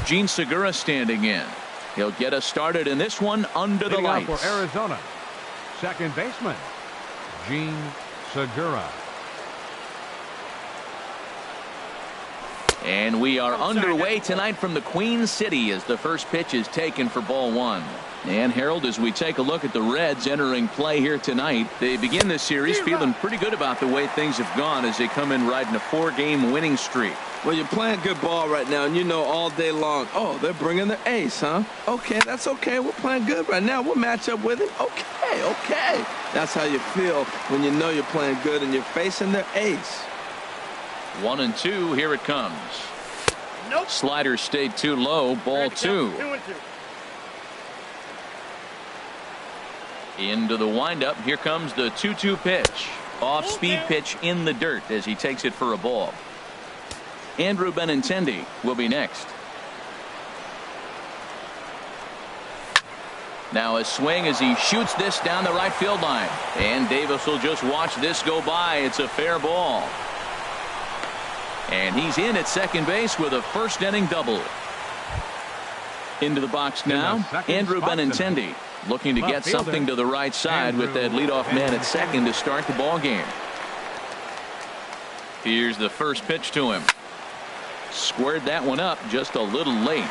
Gene Segura standing in. He'll get us started in this one under the lights. For Arizona, second baseman, Gene Segura. And we are underway tonight from the Queen City as the first pitch is taken for ball one. And Harold, as we take a look at the Reds entering play here tonight, they begin this series feeling pretty good about the way things have gone as they come in riding a 4-game winning streak. Well, you're playing good ball right now, and you know all day long, oh, they're bringing their ace, huh? Okay, that's okay. We're playing good right now. We'll match up with him. Okay. That's how you feel when you know you're playing good and you're facing their ace. 1-2, here it comes. Nope. Slider stayed too low, ball 2. 2-2. Into the windup, here comes the 2-2 pitch. Off-speed pitch in the dirt as he takes it for a ball. Andrew Benintendi will be next. Now a swing as he shoots this down the right field line. And Davis will just watch this go by. It's a fair ball. And he's in at second base with a first-inning double. Into the box now, Andrew Benintendi looking to get something to the right side with that leadoff man at second to start the ball game. Here's the first pitch to him. Squared that one up just a little late.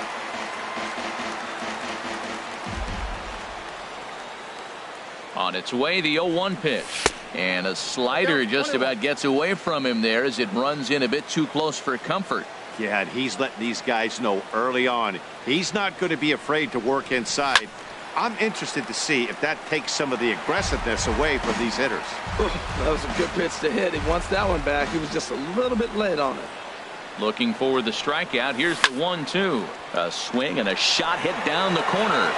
On its way, the 0-1 pitch. And a slider just about gets away from him there as it runs in a bit too close for comfort. Yeah, and he's letting these guys know early on he's not going to be afraid to work inside. I'm interested to see if that takes some of the aggressiveness away from these hitters. That was a good pitch to hit. He wants that one back. He was just a little bit late on it. Looking for the strikeout. Here's the 1-2. A swing and a shot hit down the corner.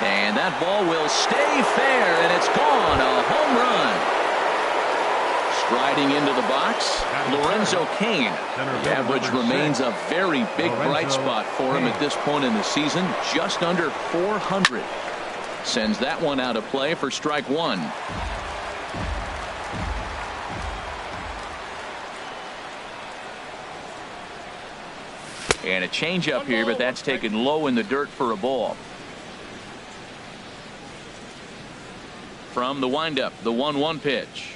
And that ball will stay fair, and it's gone. A home run. Striding into the box, Lorenzo Cain. The average remains a very big bright spot for him at this point in the season, just under 400. Sends that one out of play for strike one. And a changeup here, but that's taken low in the dirt for a ball. From the windup, the 1-1 pitch.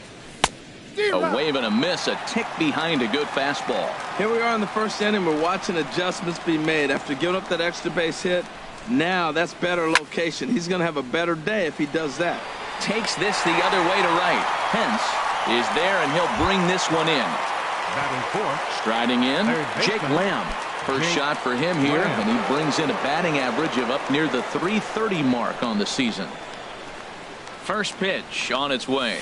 A wave and a miss, a tick behind a good fastball. Here we are in the first inning. We're watching adjustments be made after giving up that extra base hit. Now that's better location. He's going to have a better day if he does that. Takes this the other way to right. Pence is there, and he'll bring this one in. Batting fourth. Striding in, Jake Lamb. First shot for him here, and he brings in a batting average of up near the 330 mark on the season. First pitch on its way.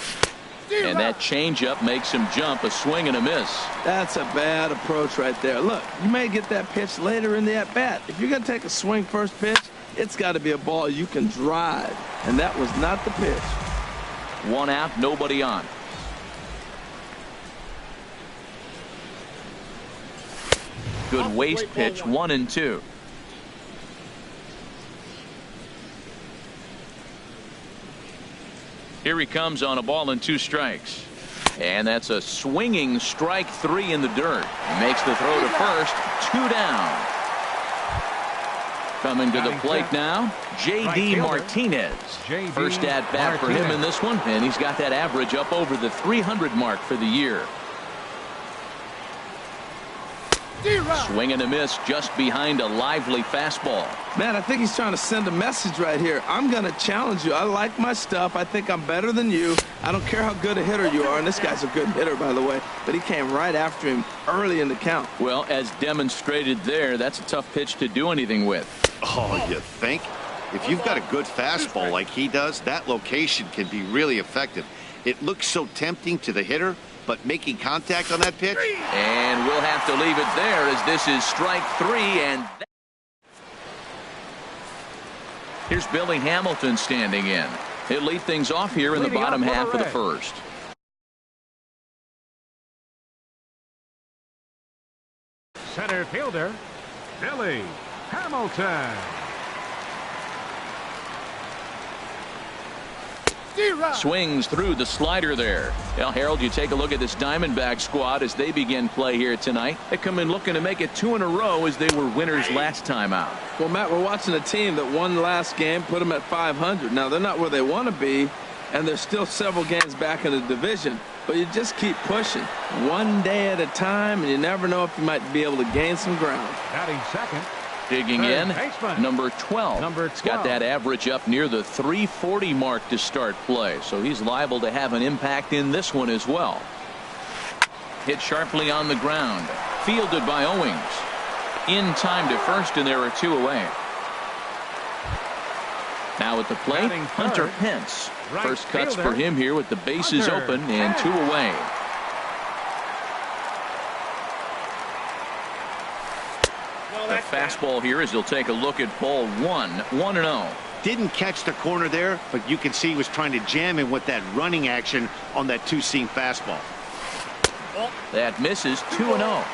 And that changeup makes him jump. A swing and a miss. That's a bad approach right there. Look, you may get that pitch later in the at-bat. If you're going to take a swing first pitch, it's got to be a ball you can drive. And that was not the pitch. One out, nobody on. Good waste pitch, 1-2. Here he comes on a ball and 2 strikes. And that's a swinging strike 3 in the dirt. Makes the throw to first. 2 down. Coming to the plate now, J.D. Martinez. First at bat for him in this one, and he's got that average up over the 300 mark for the year. Swing and a miss just behind a lively fastball. Man, I think he's trying to send a message right here. I'm going to challenge you. I like my stuff. I think I'm better than you. I don't care how good a hitter you are. And this guy's a good hitter, by the way. But he came right after him early in the count. Well, as demonstrated there, that's a tough pitch to do anything with. Oh, you think? If you've got a good fastball like he does, that location can be really effective. It looks so tempting to the hitter, but making contact on that pitch. And we'll have to leave it there as this is strike 3. And here's Billy Hamilton standing in. He'll lead things off here in the bottom half of the first. center fielder, Billy Hamilton. Swings through the slider there. Well, Harold, you take a look at this Diamondback squad as they begin play here tonight. They come in looking to make it 2 in a row as they were winners last time out. Well, Matt, we're watching a team that won last game, put them at 500. Now, they're not where they want to be, and they're still several games back in the division. But you just keep pushing one day at a time, and you never know if you might be able to gain some ground. Batting second. Digging in, number 12. He's got that average up near the 340 mark to start play, so he's liable to have an impact in this one as well. Hit sharply on the ground, fielded by Owings. In time to first, and there are 2 away. Now at the plate, Hunter Pence. First cuts for him here with the bases open and 2 away. The fastball here as he'll take a look at ball 1, 1-0. Didn't catch the corner there, but you can see he was trying to jam him with that running action on that 2-seam fastball. That misses, 2-0.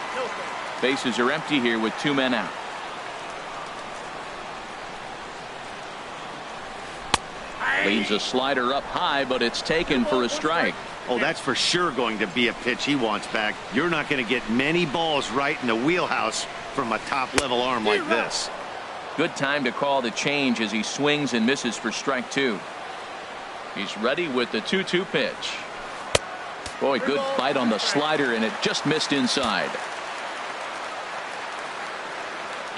Bases are empty here with 2 men out. Leaves a slider up high, but it's taken for a strike. Oh, that's for sure going to be a pitch he wants back. You're not going to get many balls right in the wheelhouse from a top-level arm like this. Good time to call the change as he swings and misses for strike 2. He's ready with the 2-2 pitch. Boy, good bite on the slider, and it just missed inside.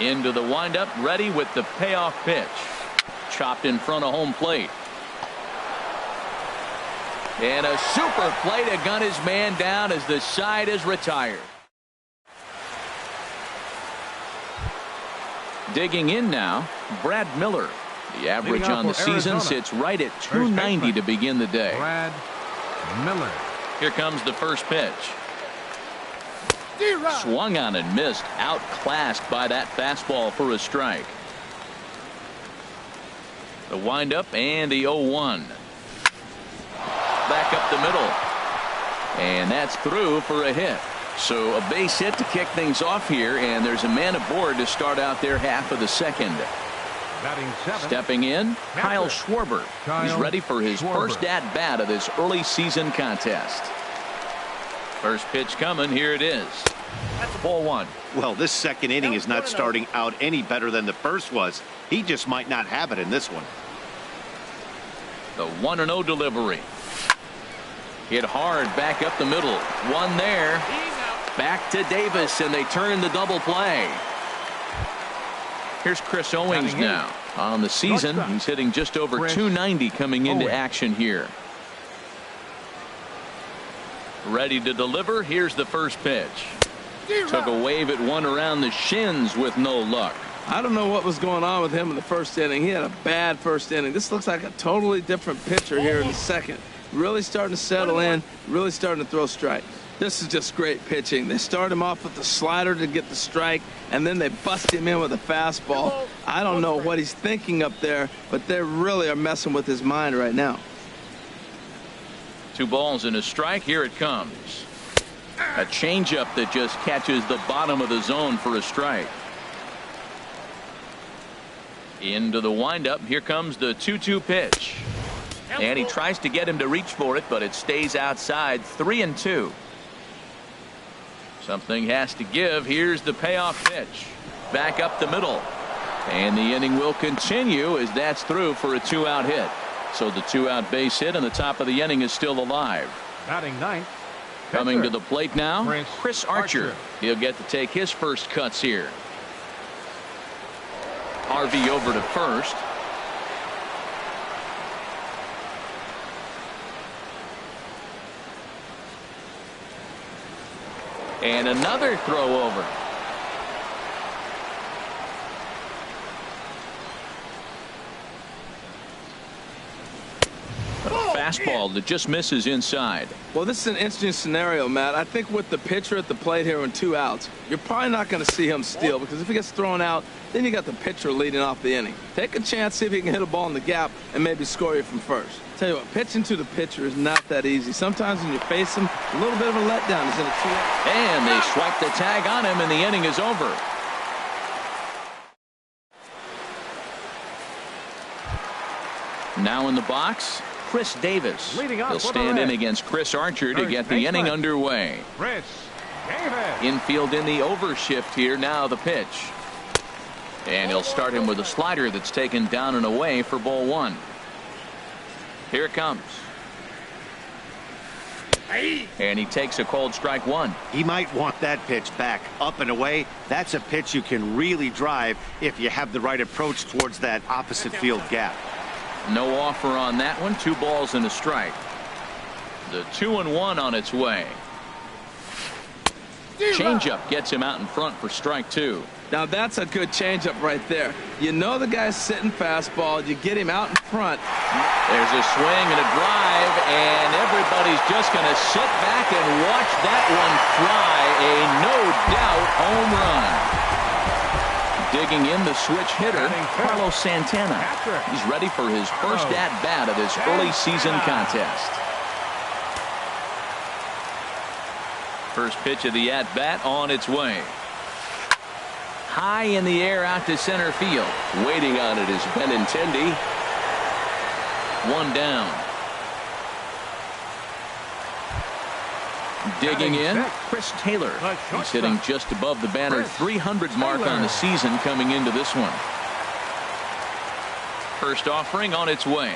Into the windup, ready with the payoff pitch. Chopped in front of home plate. And a super play to gun his man down as the side is retired. Digging in now, Brad Miller. The average on the season sits right at 290 to begin the day. Brad Miller. Here comes the first pitch. Swung on and missed, outclassed by that fastball for a strike. The windup and the 0-1. Back up the middle. And that's through for a hit. So a base hit to kick things off here, and there's a man aboard to start out their half of the second. Batting seventh. Stepping in, Kyle Schwarber. He's ready for his first at-bat of this early season contest. First pitch coming, here it is. That's ball 1. Well, this second inning is not starting out any better than the first was. He just might not have it in this one. The 1-0 delivery. Hit hard back up the middle. One there. Back to Davis, and they turn the double play. Here's Chris Owings now. On the season, he's hitting just over 290 coming into action here. Ready to deliver. Here's the first pitch. Took a wave at one around the shins with no luck. I don't know what was going on with him in the first inning. He had a bad first inning. This looks like a totally different pitcher here in the second. Really starting to settle in, really starting to throw strikes. This is just great pitching. They start him off with the slider to get the strike, and then they bust him in with a fastball. I don't know what he's thinking up there, but they really are messing with his mind right now. 2 balls and a strike. Here it comes. A changeup that just catches the bottom of the zone for a strike. Into the windup. Here comes the 2-2 pitch. And he tries to get him to reach for it, but it stays outside. 3-2. Something has to give. Here's the payoff pitch. Back up the middle. And the inning will continue as that's through for a 2-out hit. So the 2-out base hit and the top of the inning is still alive. Batting ninth. Coming to the plate now, Chris Archer. He'll get to take his first cuts here. Harvey over to first. And another throw over. A fastball that just misses inside. Well, this is an interesting scenario, Matt. I think with the pitcher at the plate here and 2 outs, you're probably not going to see him steal, because if he gets thrown out, then you got the pitcher leading off the inning. Take a chance, see if he can hit a ball in the gap and maybe score you from first. Tell you what, pitching to the pitcher is not that easy. Sometimes when you face him, a little bit of a letdown. He's in a 2-out. And they swipe the tag on him, and the inning is over. Now in the box, Chris Davis. He'll stand in against Chris Archer to get the inning underway. Chris Davis. Infield in the overshift here. Now the pitch. And he'll start him with a slider that's taken down and away for ball one. Here it comes. And he takes a cold strike one. He might want that pitch back, up and away. That's a pitch you can really drive if you have the right approach towards that opposite field gap. No offer on that one. 2 balls and a strike. The 2-1 on its way. Changeup gets him out in front for strike 2. Now that's a good changeup right there. You know the guy's sitting fastball. You get him out in front. There's a swing and a drive, and everybody's just going to sit back and watch that one fly. A no-doubt home run. Digging in the switch hitter, Carlos Santana. He's ready for his first at-bat of this early season contest. First pitch of the at-bat on its way. High in the air out to center field. Waiting on it is Benintendi. 1 down. Digging in, Chris Taylor. He's hitting just above the banner 300 mark on the season coming into this one. First offering on its way.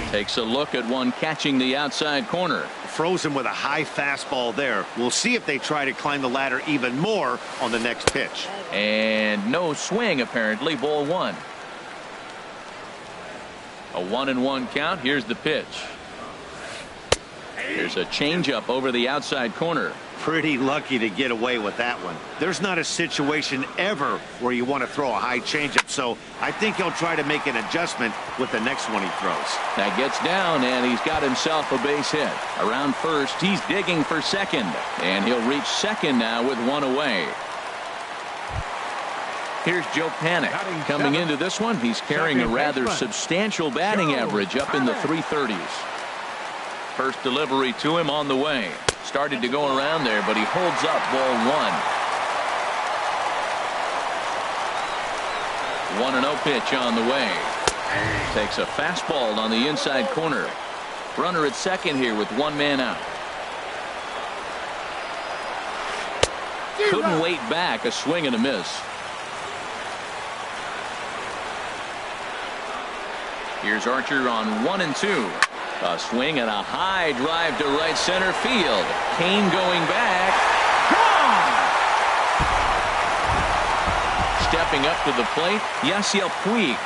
Takes a look at one catching the outside corner. Froze him with a high fastball there. We'll see if they try to climb the ladder even more on the next pitch. And no swing apparently. Ball one. A 1-1 count. Here's the pitch. There's a changeup over the outside corner. Pretty lucky to get away with that one. There's not a situation ever where you want to throw a high changeup, so I think he'll try to make an adjustment with the next one he throws. That gets down, and he's got himself a base hit. Around first, he's digging for second, and he'll reach second now with 1 away. Here's Joe Panik. Coming into this one, he's carrying a rather substantial batting average up in the 330s. First delivery to him on the way. Started to go around there, but he holds up ball 1. 1-0 pitch on the way. Takes a fastball on the inside corner. Runner at second here with 1 man out. Couldn't wait back. A swing and a miss. Here's Archer on 1-2. A swing and a high drive to right center field. Kane going back. Gone! Stepping up to the plate, Yasiel Puig.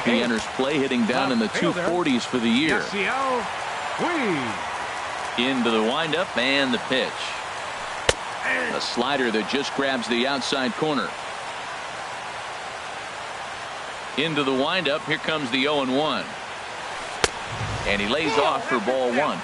He enters play hitting down in the 240s for the year. Into the windup and the pitch. A slider that just grabs the outside corner. Into the windup. Here comes the 0-1. And he lays off for ball 1.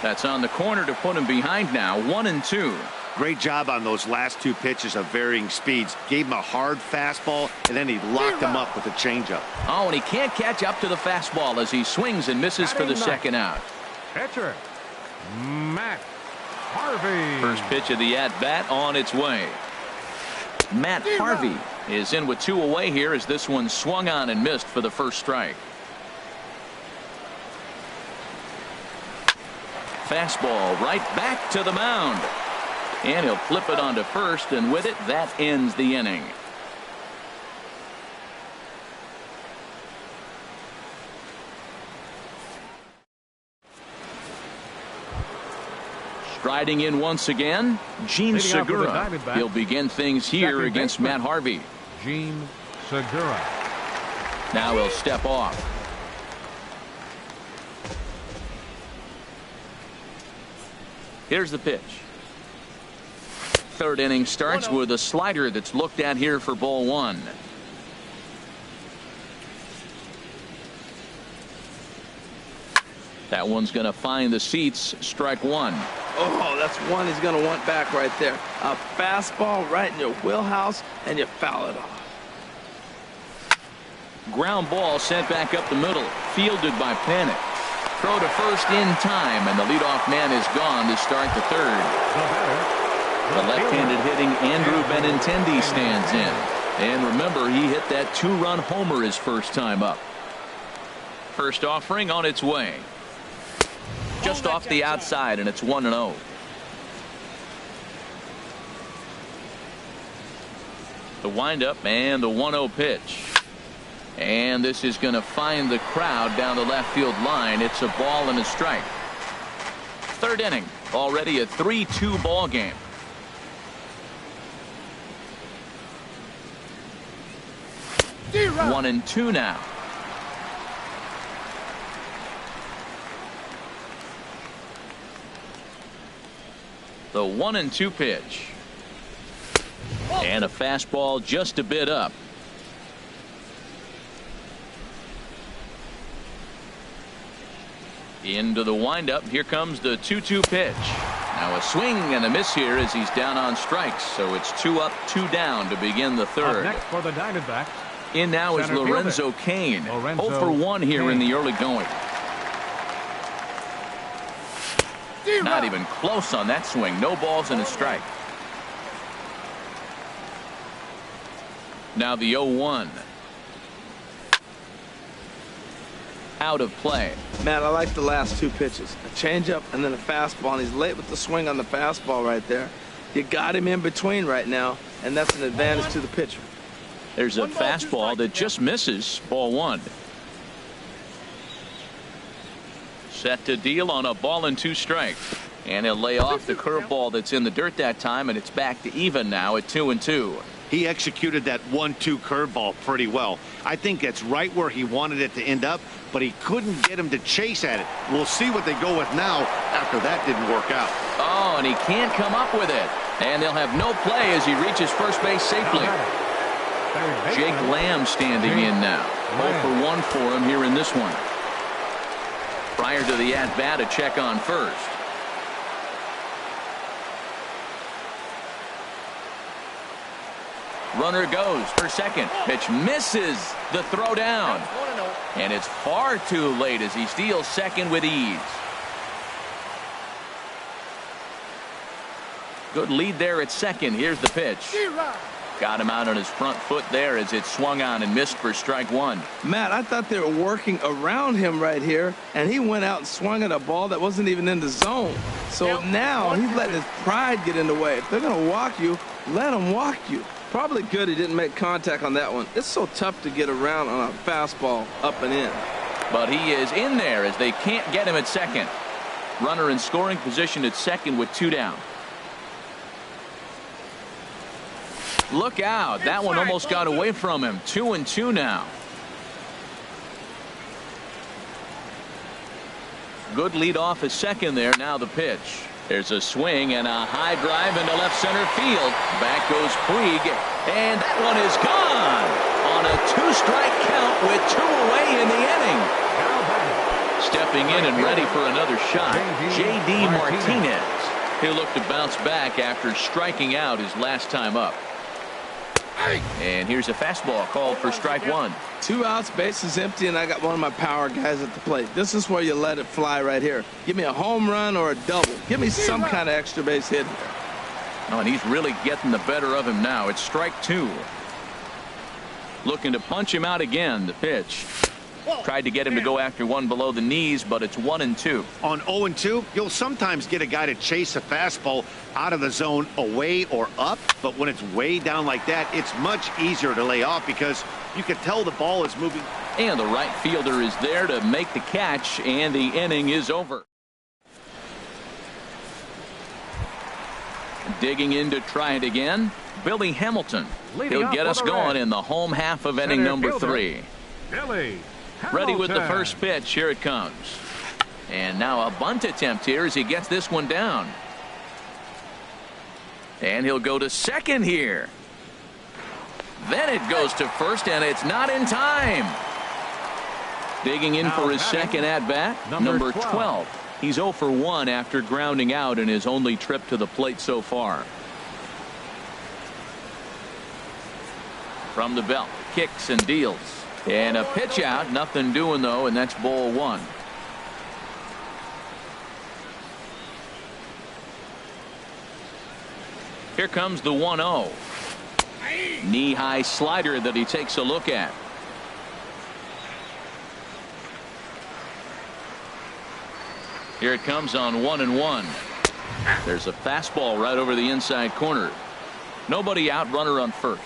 That's on the corner to put him behind now. 1-2. Great job on those last 2 pitches of varying speeds. Gave him a hard fastball, and then he locked him up with a changeup. Oh, and he can't catch up to the fastball as he swings and misses for the second out. Pitcher Matt Harvey. First pitch of the at-bat on its way. Matt Harvey is in with 2 away here as this one swung on and missed for the first strike. Fastball right back to the mound. And he'll flip it onto first, and with it, that ends the inning. Striding in once again, Gene Segura. He'll begin things here against Matt Harvey. Gene Segura. Now he'll step off. Here's the pitch. Third inning starts with a slider that's looked at here for ball one. That one's going to find the seats. Strike one. Oh, that's one he's going to want back right there. A fastball right in your wheelhouse, and you foul it off. Ground ball sent back up the middle. Fielded by Panic. Throw to first in time, and the leadoff man is gone to start the third. The left-handed hitting Andrew Benintendi stands in. And remember, he hit that two-run homer his first time up. First offering on its way. Just off the outside, and it's 1-0. The windup and the 1-0 pitch. And this is going to find the crowd down the left field line. It's a ball and a strike. Third inning, already a 3-2 ball game. One and two now. The 1-2 pitch. And a fastball just a bit up. Into the windup. Here comes the 2-2 pitch. Now a swing and a miss here as he's down on strikes. So it's 2 up, 2 down to begin the third. Up next for the Diamondbacks. In now is Lorenzo Cain. 0 for 1 here in the early going. Not even close on that swing. No balls and a strike. Now the 0-1. Out of play. Man, I like the last two pitches. A changeup and then a fastball, and he's late with the swing on the fastball right there. You got him in between right now, and that's an advantage to the pitcher. There's a fastball that just misses. Ball one. Set to deal on a 1-2 strike. And he'll lay off the curveball that's in the dirt that time, and it's back to even now at 2-2. He executed that 1-2 curveball pretty well. I think that's right where he wanted it to end up, but he couldn't get him to chase at it. We'll see what they go with now after that didn't work out. Oh, and he can't come up with it. And they'll have no play as he reaches first base safely. Jake Lamb standing in now. 0 for 1 for him here in this one. Prior to the at-bat, a check on first. Runner goes for second. Pitch misses the throw down. And it's far too late as he steals second with ease. Good lead there at second. Here's the pitch. Got him out on his front foot there as it swung on and missed for strike one. Matt, I thought they were working around him right here, and he went out and swung at a ball that wasn't even in the zone. So now he's letting his pride get in the way. If they're going to walk you, let them walk you. Probably good he didn't make contact on that one. It's so tough to get around on a fastball up and in. But he is in there as they can't get him at second. Runner in scoring position at second with 2 down. Look out. That one almost got away from him. 2-2 now. Good lead off at second there. Now the pitch. There's a swing and a high drive into left center field. Back goes Puig, and that one is gone on a 2-strike count with 2 away in the inning. Stepping in and ready for another shot, J.D. Martinez. He'll look to bounce back after striking out his last time up. And here's a fastball called for strike one. 2 outs, bases empty, and I got one of my power guys at the plate. This is where you let it fly right here. Give me a home run or a double. Give me some kind of extra base hit here. Oh, and he's really getting the better of him now. It's strike 2. Looking to punch him out again. The pitch. Tried to get him to go after one below the knees, but it's 1-2. On 0-2, you'll sometimes get a guy to chase a fastball out of the zone away or up, but when it's way down like that, it's much easier to lay off because you can tell the ball is moving. And the right fielder is there to make the catch, and the inning is over. Digging in to try it again, Billy Hamilton. He'll get us going in the home half of inning number 3. Ready with the first pitch. Here it comes. And now a bunt attempt here as he gets this one down. And he'll go to second here. Then it goes to first, and it's not in time. Digging in for his second at-bat, number 12. He's 0 for 1 after grounding out in his only trip to the plate so far. From the belt, kicks and deals. And a pitch out, nothing doing though, and that's ball 1. Here comes the 1-0. Knee-high slider that he takes a look at. Here it comes on 1-1. There's a fastball right over the inside corner. Nobody out, runner on first.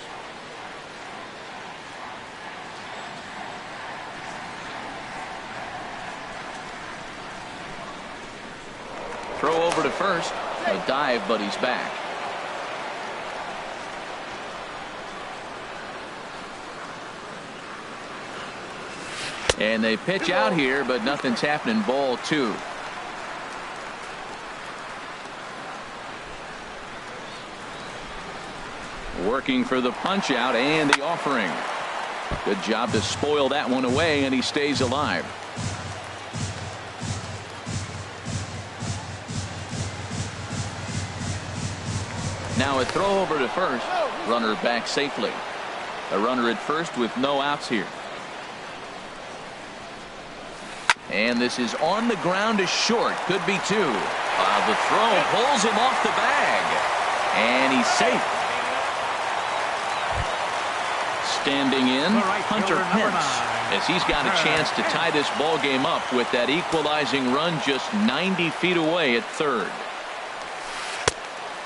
Throw over to first. A dive, but he's back. And they pitch out here, but nothing's happening. Ball 2. Working for the punch out and the offering. Good job to spoil that one away, and he stays alive. Now a throw over to first. Runner back safely. A runner at first with no outs here. And this is on the ground to short. Could be 2. The throw pulls him off the bag. And he's safe. Standing in, Hunter Pence, as he's got a chance to tie this ball game up with that equalizing run just 90 feet away at third.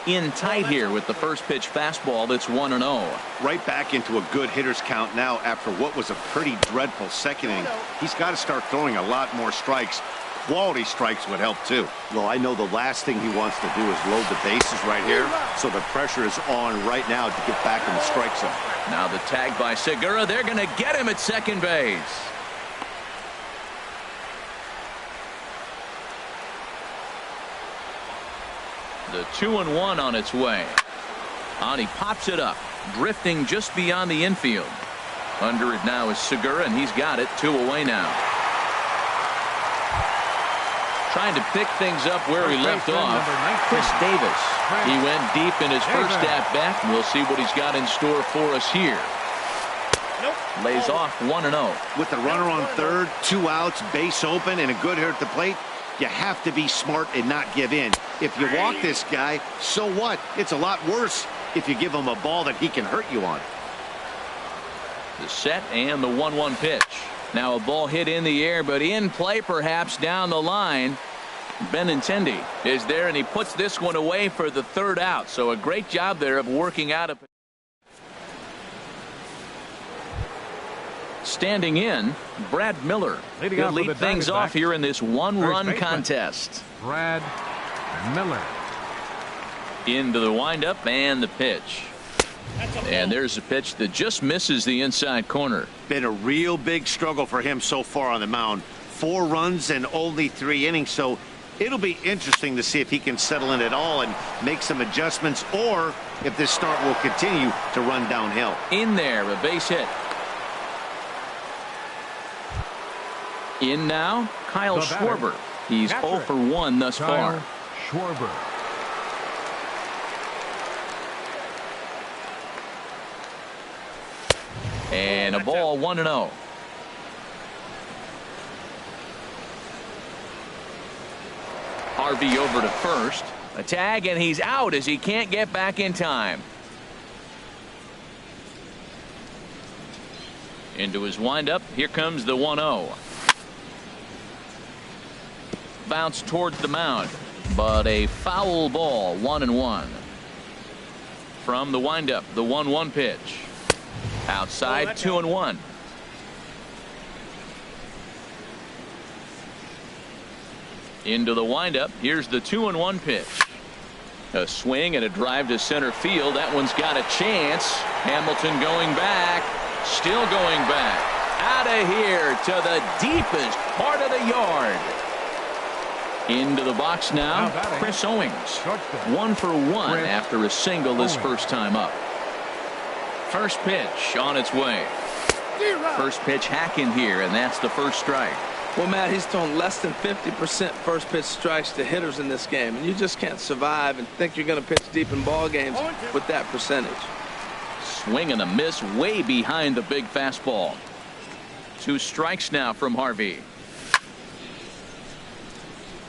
In tight here with the first pitch fastball. That's 1-0. Right back into a good hitter's count now after what was a pretty dreadful second inning. He's got to start throwing a lot more strikes. Quality strikes would help too. Well, I know the last thing he wants to do is load the bases right here, so the pressure is on right now to get back in the strike zone. Now the tag by Segura. They're going to get him at second base. The 2-1 on its way. And he pops it up, drifting just beyond the infield. Under it now is Segura, and he's got it. 2 away now. Trying to pick things up where he left off, Chris Davis. He went deep in his first at-bat, and we'll see what he's got in store for us here. Lays off 1-0. With the runner on third, 2 outs, base open, and a good hitter at the plate, you have to be smart and not give in. If you walk this guy, so what? It's a lot worse if you give him a ball that he can hurt you on. The set and the 1-1 pitch. Now a ball hit in the air, but in play perhaps down the line. Benintendi is there, and he puts this one away for the third out. So a great job there of working out a. Standing in, Brad Miller. He'll lead things off here in this one-run contest. Brad Miller. Into the windup and the pitch. And there's a pitch that just misses the inside corner. Been a real big struggle for him so far on the mound. 4 runs and only 3 innings, so it'll be interesting to see if he can settle in at all and make some adjustments, or if this start will continue to run downhill. In there, a base hit. In now, Kyle Schwarber. He's 0 for 1 thus far. Schwarber. And a ball, 1-0. Harvey over to first. A tag, and he's out as he can't get back in time. Into his windup. Here comes the 1-0. Bounce towards the mound, but a foul ball. 1-1. From the windup, the 1-1 pitch. Outside, 2-1. Into the windup. Here's the 2-1 pitch. A swing and a drive to center field. That one's got a chance. Hamilton going back. Still going back. Out of here to the deepest part of the yard. Into the box now, Chris Owings. 1 for 1 after a single his first time up. First pitch on its way. First pitch hacking here, and that's the first strike. Well, Matt, he's thrown less than 50% first pitch strikes to hitters in this game, and you just can't survive and think you're going to pitch deep in ball games with that percentage. Swing and a miss way behind the big fastball. 2 strikes now from Harvey.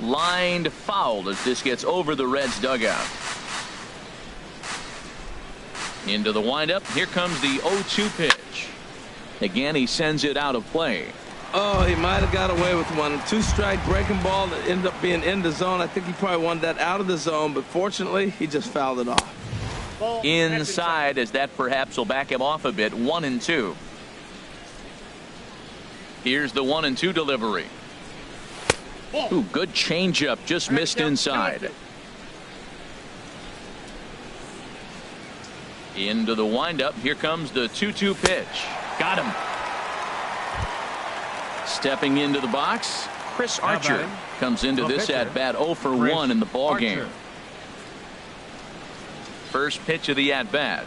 Lined foul as this gets over the Reds dugout. Into the windup. Here comes the 0-2 pitch. Again, he sends it out of play. Oh, he might have got away with one. 2-strike breaking ball that ended up being in the zone. I think he probably wanted that out of the zone, but fortunately, he just fouled it off. Inside, as that perhaps will back him off a bit. 1-2. Here's the 1-2 delivery. Ooh, good changeup, just missed inside. Into the windup. Here comes the 2-2 pitch. Got him. Stepping into the box, Chris Archer comes into this at bat 0 for 1 in the ball game. First pitch of the at bat.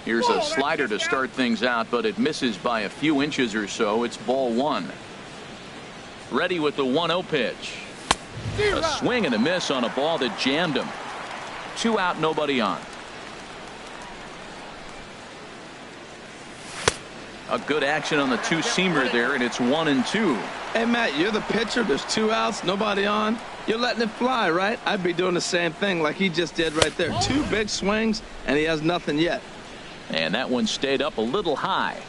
Here's a slider to start things out, but it misses by a few inches or so. It's ball 1. Ready with the 1-0 pitch. A swing and a miss on a ball that jammed him. 2 out, nobody on. A good action on the 2-seamer there, and it's 1-2. Hey, Matt, you're the pitcher. There's 2 outs, nobody on. You're letting it fly, right? I'd be doing the same thing like he just did right there. 2 big swings, and he has nothing yet. And that one stayed up a little high.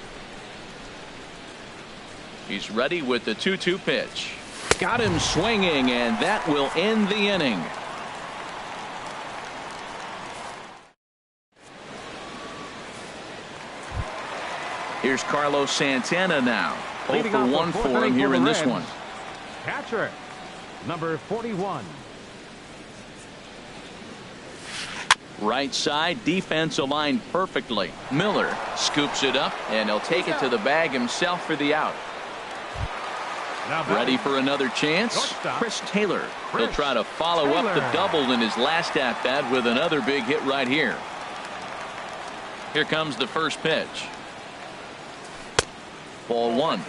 He's ready with the 2-2 pitch. Got him swinging, and that will end the inning. Here's Carlos Santana now. 0 for 1 for him here in this one. Catcher, number 41. Right side, defense aligned perfectly. Miller scoops it up, and he'll take it to the bag himself for the out. Ready for another chance? Chris Taylor. He'll try to follow up the double in his last at-bat with another big hit right here. Here comes the first pitch. Ball 1.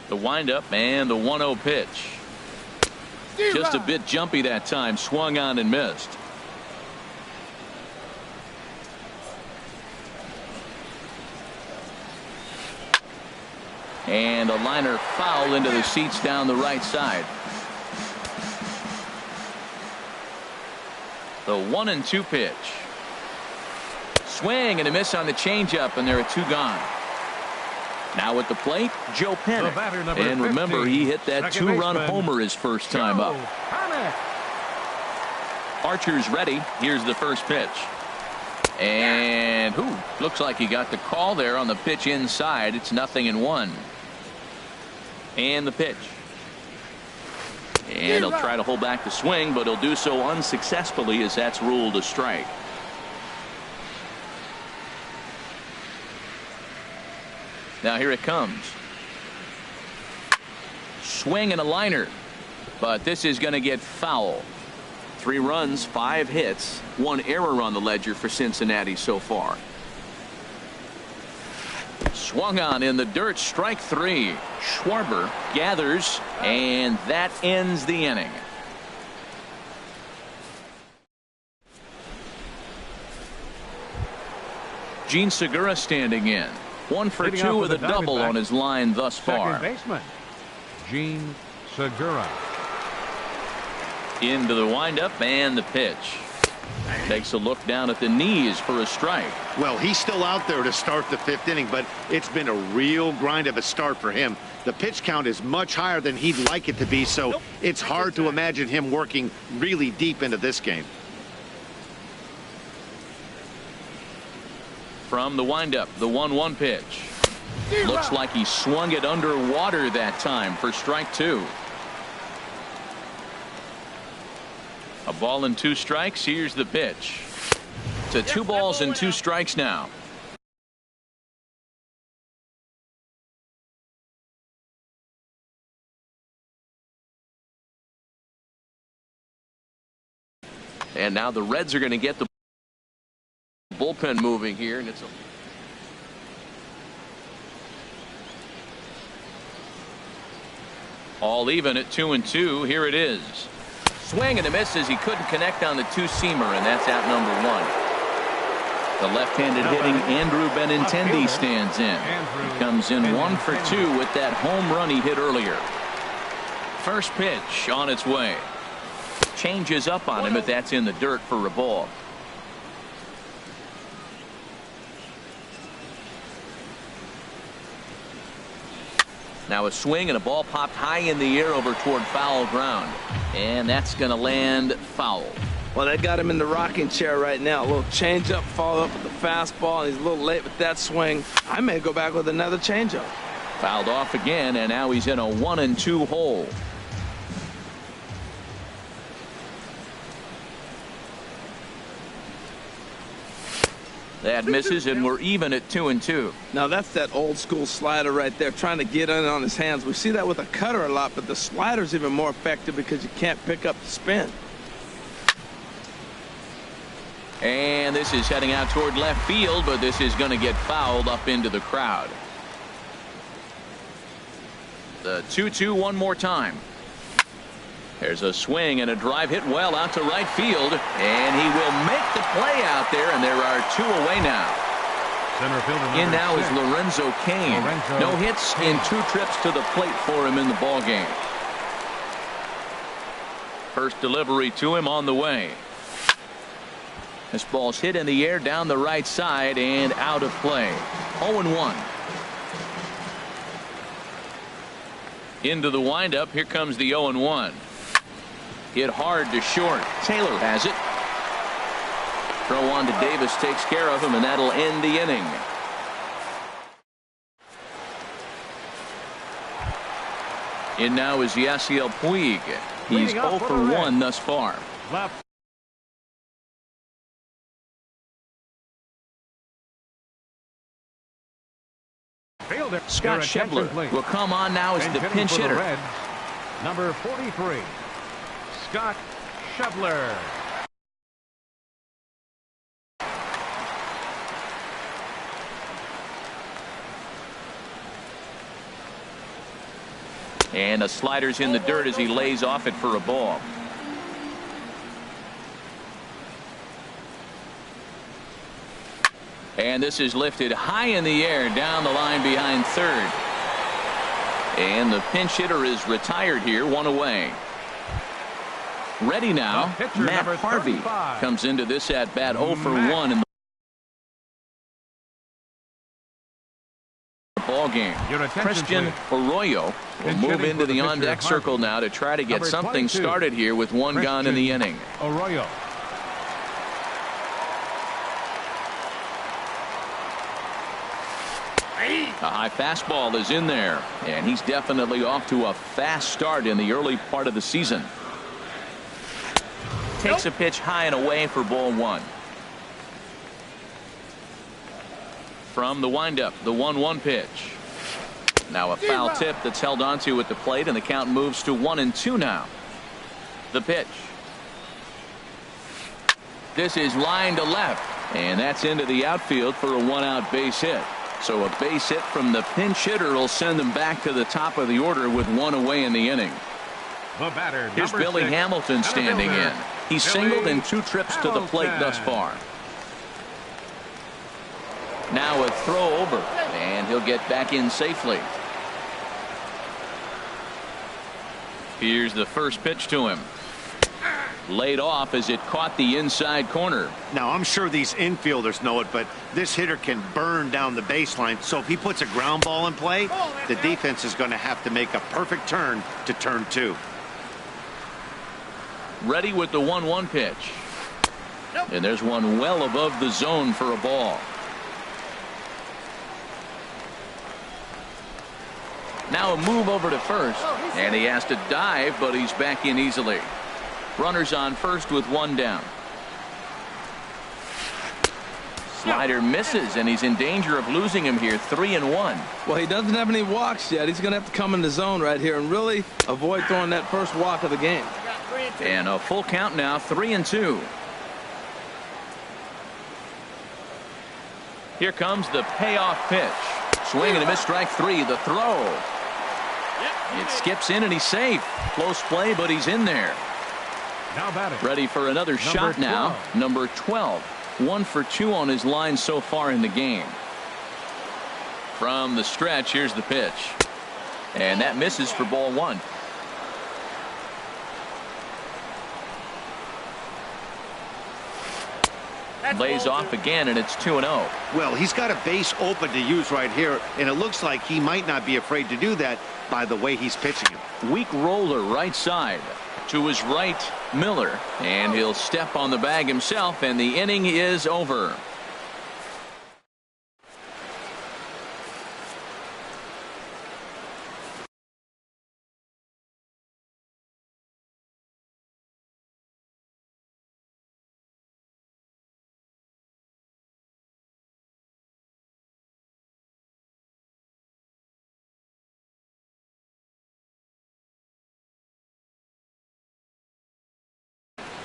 The windup and the 1-0 pitch. Just a bit jumpy that time. Swung on and missed. And a liner foul into the seats down the right side. The 1-2 pitch. Swing and a miss on the changeup, and there are 2 gone. Now at the plate, Joe Panic. And remember, 15, he hit that 2-run homer his first time up. Archer's ready. Here's the first pitch. And looks like he got the call there on the pitch inside. It's 0-1. And the pitch. And he'll try to hold back the swing, but he'll do so unsuccessfully as that's ruled a strike. Now here it comes. Swing and a liner, but this is going to get foul. 3 runs, 5 hits, 1 error on the ledger for Cincinnati so far. Swung on in the dirt, strike 3. Schwarber gathers, and that ends the inning. Gene Segura standing in. 1 for 2 with a double on his line thus far. Second baseman, Gene Segura. Into the windup and the pitch. Takes a look down at the knees for a strike. Well, he's still out there to start the 5th inning, but it's been a real grind of a start for him. The pitch count is much higher than he'd like it to be, so it's hard to imagine him working really deep into this game. From the windup, the 1-1 pitch. Looks like he swung it underwater that time for strike 2. A ball and 2 strikes. Here's the pitch. To 2 balls and 2 strikes now. And now the Reds are going to get the bullpen moving here, and it's all even at 2-2. Here it is. Swing and a miss as he couldn't connect on the two-seamer, and that's out number one. The left-handed hitting Andrew Benintendi stands in. He comes in 1 for 2 with that home run he hit earlier. First pitch on its way. Changes up on him, but that's in the dirt for a ball. Now a swing and a ball popped high in the air over toward foul ground. And that's going to land foul. Well, that got him in the rocking chair right now. A little changeup, follow up with the fastball, and he's a little late with that swing. I may go back with another changeup. Fouled off again, and now he's in a 1-2 hole. That misses, and we're even at 2-2. Now that's that old school slider right there, trying to get in on his hands. We see that with a cutter a lot, but the slider's even more effective because you can't pick up the spin. And this is heading out toward left field, but this is going to get fouled up into the crowd. The 2-2 one more time. There's a swing and a drive hit well out to right field, and he will make the play out there, and there are 2 away now. Center fielder in now 6. is Lorenzo Cain. No hits in 2 trips to the plate for him in the ball game. First delivery to him on the way. This ball's hit in the air down the right side and out of play. 0-1. Into the windup. Here comes the 0-1. Hit hard to short. Taylor has it. Throw on to Davis takes care of him, and that'll end the inning. In now is Yasiel Puig. He's 0 for 1 thus far. Left. Fielder. Scott Schebler will come on now as the pinch hitter. Reds, number 43, Scott Schebler. And a slider's in the dirt as he lays off it for a ball. And this is lifted high in the air down the line behind third. And the pinch hitter is retired here, 1 away. Ready now, Matt Harvey comes into this at bat 0 for 1 in the ball game. Christian Arroyo will move into the on-deck circle now to try to get something started here with 1 gone in the inning. Arroyo. A high fastball is in there, and he's definitely off to a fast start in the early part of the season. Takes a pitch high and away for ball 1. From the windup, the 1-1 pitch. Now a foul tip that's held onto at the plate, and the count moves to 1-2 now. The pitch. This is line to left, and that's into the outfield for a 1-out base hit. So a base hit from the pinch hitter will send them back to the top of the order with 1 away in the inning. The batter, here's Billy 6, Hamilton standing in. He's singled in 2 trips to the plate thus far. Now a throw over, and he'll get back in safely. Here's the first pitch to him. Laid off as it caught the inside corner. Now, I'm sure these infielders know it, but this hitter can burn down the baseline. So if he puts a ground ball in play, the defense is going to have to make a perfect turn to turn 2. Ready with the 1-1 pitch. And there's one well above the zone for a ball. Now a move over to first, and he has to dive, but he's back in easily. Runners on first with 1 down. Slider misses, and he's in danger of losing him here. 3-1. Well, he doesn't have any walks yet. He's going to have to come in the zone right here and really avoid throwing that first walk of the game. And a full count now, 3-2. Here comes the payoff pitch. Swing and a miss, strike three. The throw. It skips in and he's safe. Close play, but he's in there. Now batting. Ready for another shot now. Number 12. 1 for 2 on his line so far in the game. From the stretch, here's the pitch. And that misses for ball 1. Lays off again, and it's 2-0. Well, he's got a base open to use right here, and it looks like he might not be afraid to do that by the way he's pitching it. Weak roller right side. To his right, Miller. And he'll step on the bag himself, and the inning is over.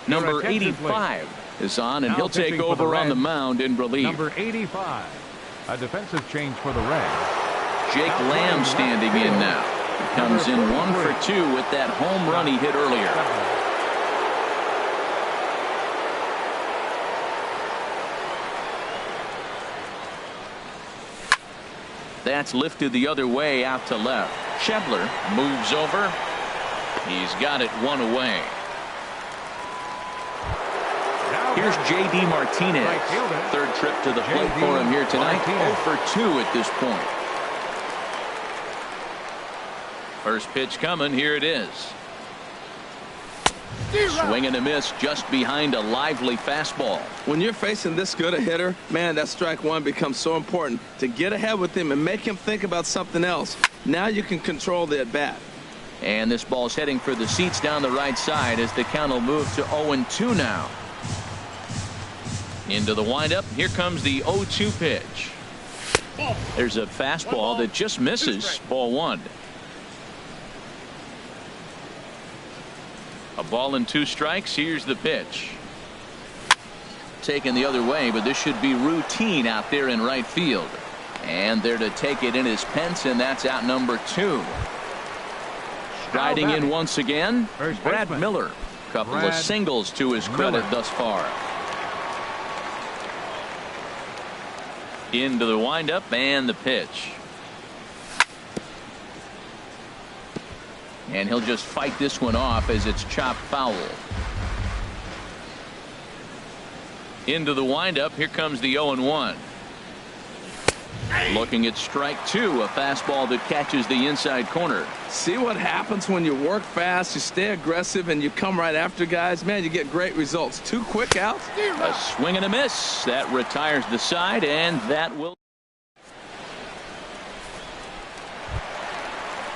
Number 85 is on, and he'll take over on the mound in relief. Number 85, a defensive change for the Reds. Jake Lamb standing in now. He comes in 1 for 2 with that home run he hit earlier. That's lifted the other way out to left. Schebler moves over. He's got it 1 away. Here's J.D. Martinez. Third trip to the plate for him here tonight. 0 for 2 at this point. First pitch coming. Here it is. Swing and a miss just behind a lively fastball. When you're facing this good a hitter, man, that strike one becomes so important to get ahead with him and make him think about something else. Now you can control the at-bat. And this ball's heading for the seats down the right side as the count will move to 0-2 now. Into the windup. Here comes the 0-2 pitch. There's a fastball that just misses. Ball 1. A ball and 2 strikes. Here's the pitch. Taken the other way, but this should be routine out there in right field. And there to take it in is Pence, and that's out number 2. Striding in once again, Brad Miller. Couple of singles to his credit thus far. Into the windup and the pitch. And he'll just fight this one off as it's chopped foul. Into the windup. Here comes the 0-1. Looking at strike 2, a fastball that catches the inside corner. See what happens when you work fast, you stay aggressive, and you come right after guys. Man, you get great results. 2 quick outs. A swing and a miss. That retires the side, and that will.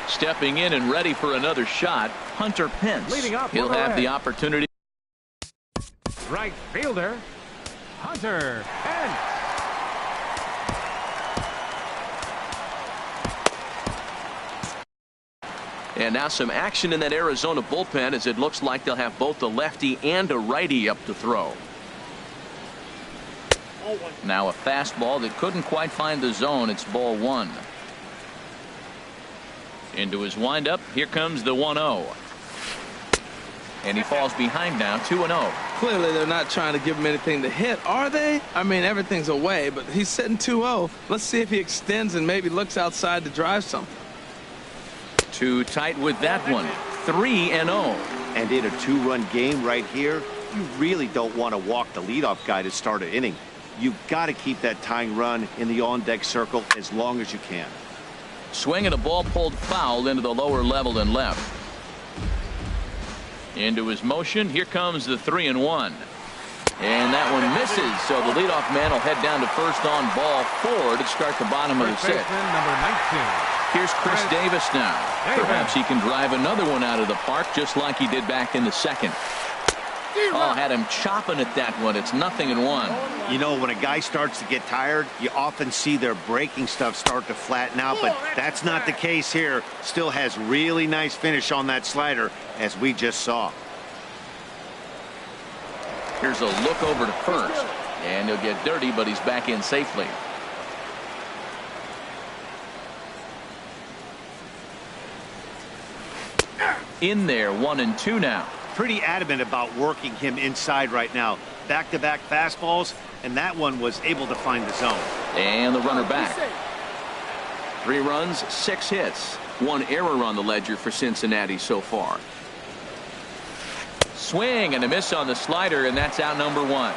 Stepping in and ready for another shot, Hunter Pence. He'll have the opportunity. Right fielder, Hunter Pence. And now some action in that Arizona bullpen as it looks like they'll have both a lefty and a righty up to throw. Now a fastball that couldn't quite find the zone. It's ball 1. Into his windup. Here comes the 1-0. And he falls behind now, 2-0. Clearly they're not trying to give him anything to hit, are they? I mean, everything's away, but he's sitting 2-0. Let's see if he extends and maybe looks outside to drive something. Too tight with that one. 3-0. And in a 2-run game right here, you really don't want to walk the leadoff guy to start an inning. You've got to keep that tying run in the on-deck circle as long as you can. Swing and a ball pulled foul into the lower level and left. Into his motion. Here comes the 3-1. And that one misses. So the leadoff man will head down to first on ball 4 to start the bottom of the 6th. Number 19. Here's Chris Davis now. Perhaps he can drive another one out of the park just like he did back in the 2nd. Oh, had him chopping at that one. It's 0-1. You know, when a guy starts to get tired, you often see their breaking stuff start to flatten out, but that's not the case here. Still has really nice finish on that slider, as we just saw. Here's a look over to first, and he'll get dirty, but he's back in safely. In there, 1-2 now. Pretty adamant about working him inside right now. Back-to-back fastballs, and that one was able to find the zone. And the runner back. 3 runs, 6 hits. 1 error on the ledger for Cincinnati so far. Swing and a miss on the slider, and that's out number 1.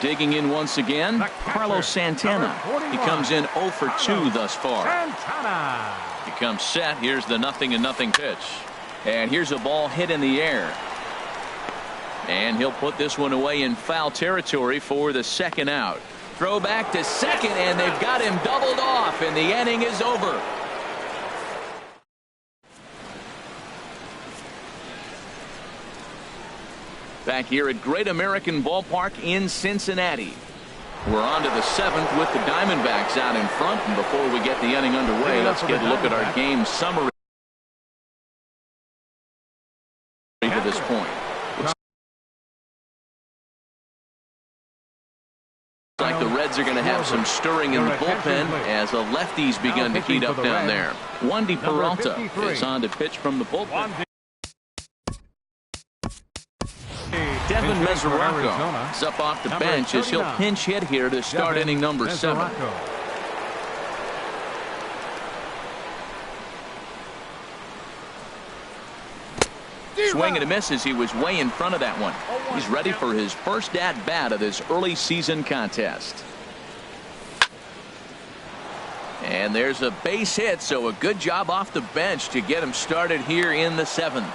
Digging in once again, Carlos Santana. He comes in 0 for 2 thus far. He comes set. Here's the 0-0 pitch. And here's a ball hit in the air. And he'll put this one away in foul territory for the 2nd out. Throw back to second, and they've got him doubled off, and the inning is over. Back here at Great American Ballpark in Cincinnati. We're on to the 7th with the Diamondbacks out in front. And before we get the inning underway, let's get a look at our game summary to this point. Looks like the Reds are going to have some stirring in the bullpen as the lefties begun to heat up down there. Wandy Peralta is on to pitch from the bullpen. Devin Mesoraco is up off the bench as he'll pinch hit here to start inning number 7. Swing and a miss as he was way in front of that one. He's ready for his first at-bat of this early season contest. And there's a base hit, so a good job off the bench to get him started here in the 7th.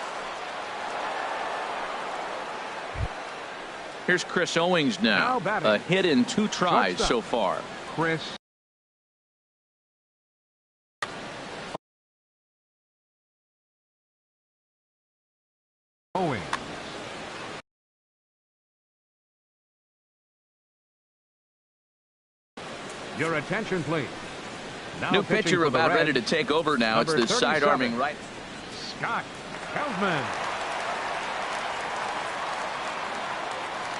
Here's Chris Owings now. A hit in 2 tries so far. Chris Owings. Your attention, please. Now New pitcher about ready to take over now. It's the side-arming right. Scott Feldman.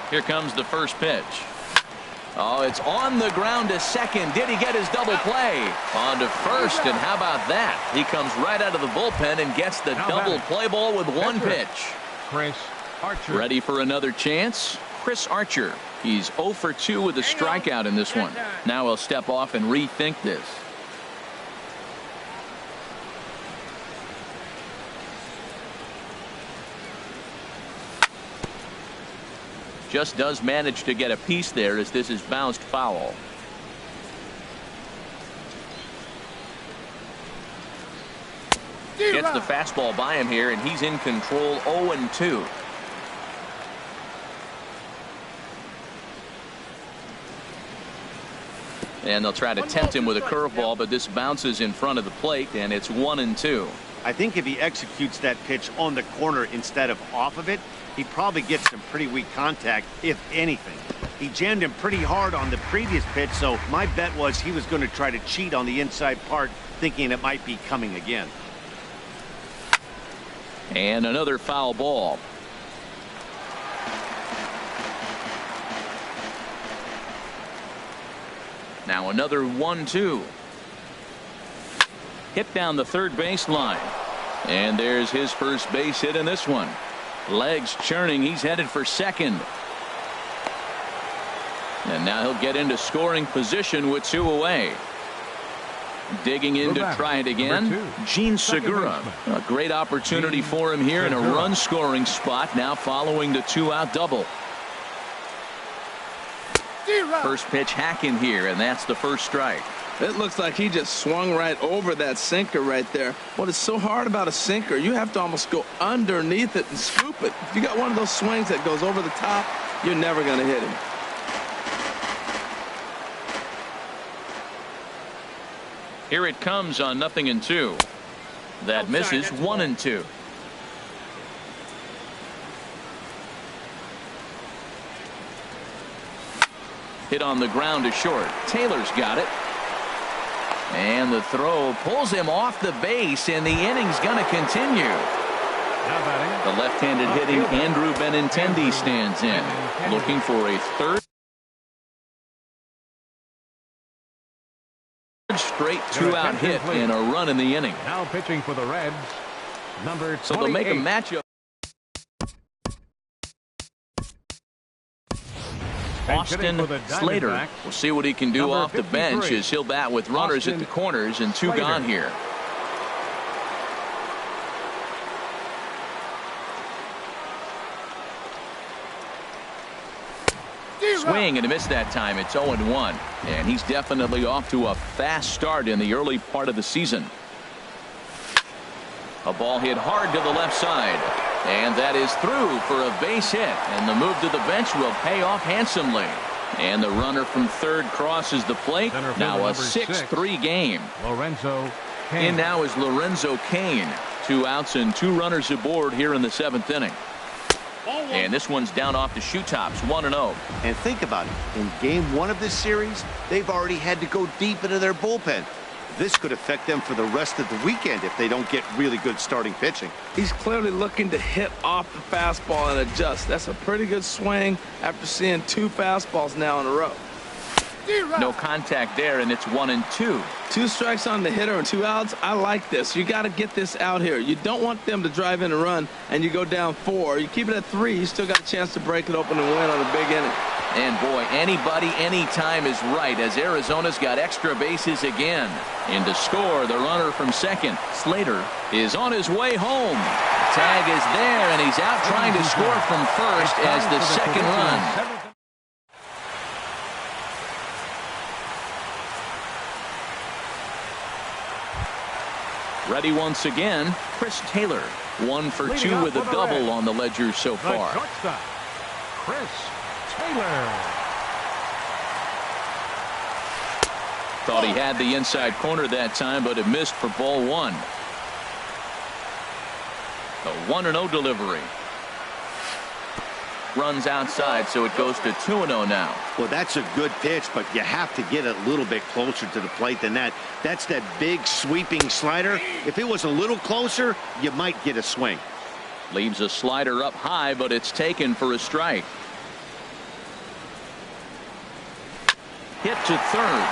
Here comes the first pitch. Oh, it's on the ground to second. Did he get his double play? On to first, and how about that? He comes right out of the bullpen and gets the double play ball with 1 pitch. Chris Archer. Ready for another chance? Chris Archer. He's 0 for 2 with a strikeout in this one. Now he'll step off and rethink this. Just does manage to get a piece there as this is bounced foul. Gets the fastball by him here, and he's in control. 0-2. And they'll try to tempt him with a curveball, but this bounces in front of the plate, and it's 1-2. I think if he executes that pitch on the corner instead of off of it, he probably gets some pretty weak contact, if anything. He jammed him pretty hard on the previous pitch, so my bet was he was going to try to cheat on the inside part, thinking it might be coming again. And another foul ball. Now another 1-2. Hit down the third base line. And there's his first base hit in this one. Legs churning. He's headed for second. And now he'll get into scoring position with 2 away. Digging in to try it again. Gene Segura. A great opportunity for him here in a run scoring spot now following the 2-out double. First pitch hacking here, and that's the first strike. It looks like he just swung right over that sinker right there. What is so hard about a sinker, you have to almost go underneath it and scoop it. If you got one of those swings that goes over the top, you're never going to hit him. Here it comes on 0-2. That misses. 1-2. Hit on the ground to short. Taylor's got it. And the throw pulls him off the base, and the inning's going to continue. The left-handed hitting Andrew Benintendi stands in, looking for a third straight 2-out hit and a run in the inning. Now pitching for the Reds, Number 28. So they'll make a matchup. Austin Slater. We'll see what he can do off the bench as he'll bat with runners at the corners and 2 gone here. Swing and a miss that time. It's 0-1. And he's definitely off to a fast start in the early part of the season. A ball hit hard to the left side. And that is through for a base hit. And the move to the bench will pay off handsomely. And the runner from third crosses the plate. Now a 6-3 game. Lorenzo Cain. In now is Lorenzo Cain. 2 outs and 2 runners aboard here in the 7th inning. And this one's down off the shoe tops, 1-0. And think about it. In game 1 of this series, they've already had to go deep into their bullpen. This could affect them for the rest of the weekend if they don't get really good starting pitching. He's clearly looking to hit off the fastball and adjust. That's a pretty good swing after seeing 2 fastballs now in a row. No contact there, and it's 1-2. 2 strikes on the hitter and 2 outs. I like this. You got to get this out here. You don't want them to drive in a run and you go down 4. You keep it at 3. You still got a chance to break it open and win on a big inning. And boy, anybody, anytime is right as Arizona's got extra bases again. And to score, the runner from second, Slater, is on his way home. Tag is there, and he's out trying to score from first as the second run. Ready once again, Chris Taylor. 1 for 2 with a double on the ledger so far. Chris Taylor. Thought he had the inside corner that time, but it missed for ball 1. A 1-0 delivery. Runs outside, so it goes to 2-0 now. Well, that's a good pitch, but you have to get a little bit closer to the plate than that. That's that big sweeping slider. If it was a little closer, you might get a swing. Leaves a slider up high, but it's taken for a strike. Hit to third.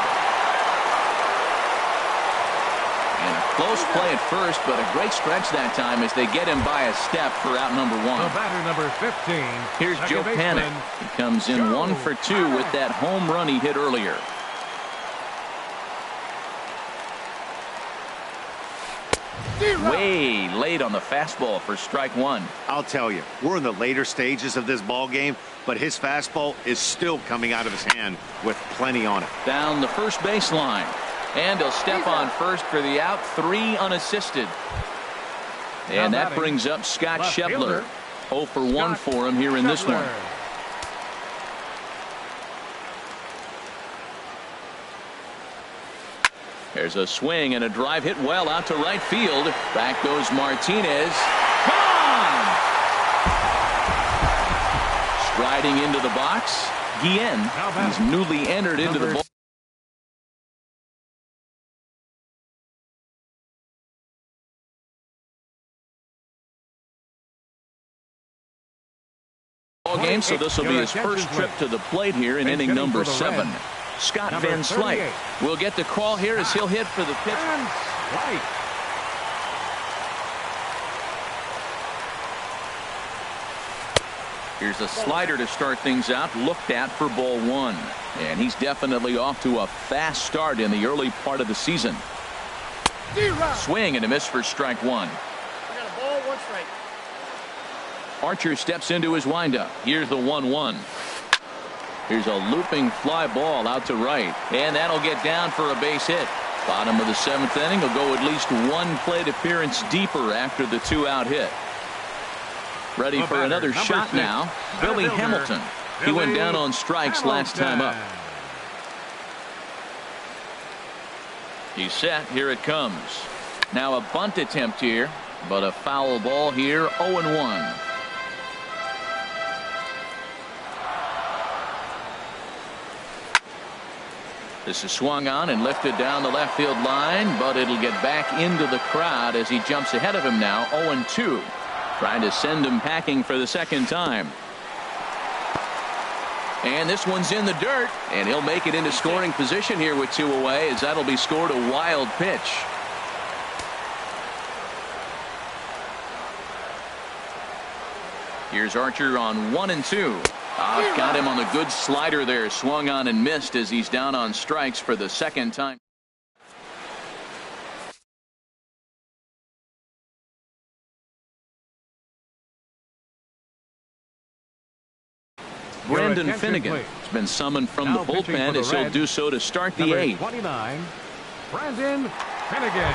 And a close play at first, but a great stretch that time as they get him by a step for out number 1. The batter, number 15. Here's Joe Panik. He comes in 1 for 2 with that home run he hit earlier. Way late on the fastball for strike 1. I'll tell you, we're in the later stages of this ball game, but his fastball is still coming out of his hand with plenty on it. Down the first baseline. And he'll step on first for the out, 3 unassisted. And that brings up Scott Schebler. 0 for 1 for him here in this one. There's a swing and a drive hit well out to right field. Back goes Martinez. Gone! Striding into the box, Guillen. He's newly entered into the ball. Game, so this will be his first trip to the plate here in inning number 7. Scott Van Slyke will get the call here as he'll hit for the pitch. Here's a slider to start things out, looked at for ball 1. And he's definitely off to a fast start in the early part of the season. Swing and a miss for strike 1. I got a ball, 1 strike. Archer steps into his windup. Here's the 1-1. Here's a looping fly ball out to right. And that'll get down for a base hit. Bottom of the 7th inning will go at least 1 plate appearance deeper after the 2-out hit. Ready for another shot now. Billy Hamilton. He went down on strikes last time up. He's set. Here it comes. Now a bunt attempt here, but a foul ball here. 0-1. This is swung on and lifted down the left field line, but it'll get back into the crowd as he jumps ahead of him now. 0-2. Trying to send him packing for the second time. And this one's in the dirt, and he'll make it into scoring position here with 2 away as that'll be scored a wild pitch. Here's Archer on 1-2. Got him on the good slider there. Swung on and missed as he's down on strikes for the second time. Brandon Finnegan has been summoned from the bullpen as he'll do so to start the eighth. 29, Brandon Finnegan.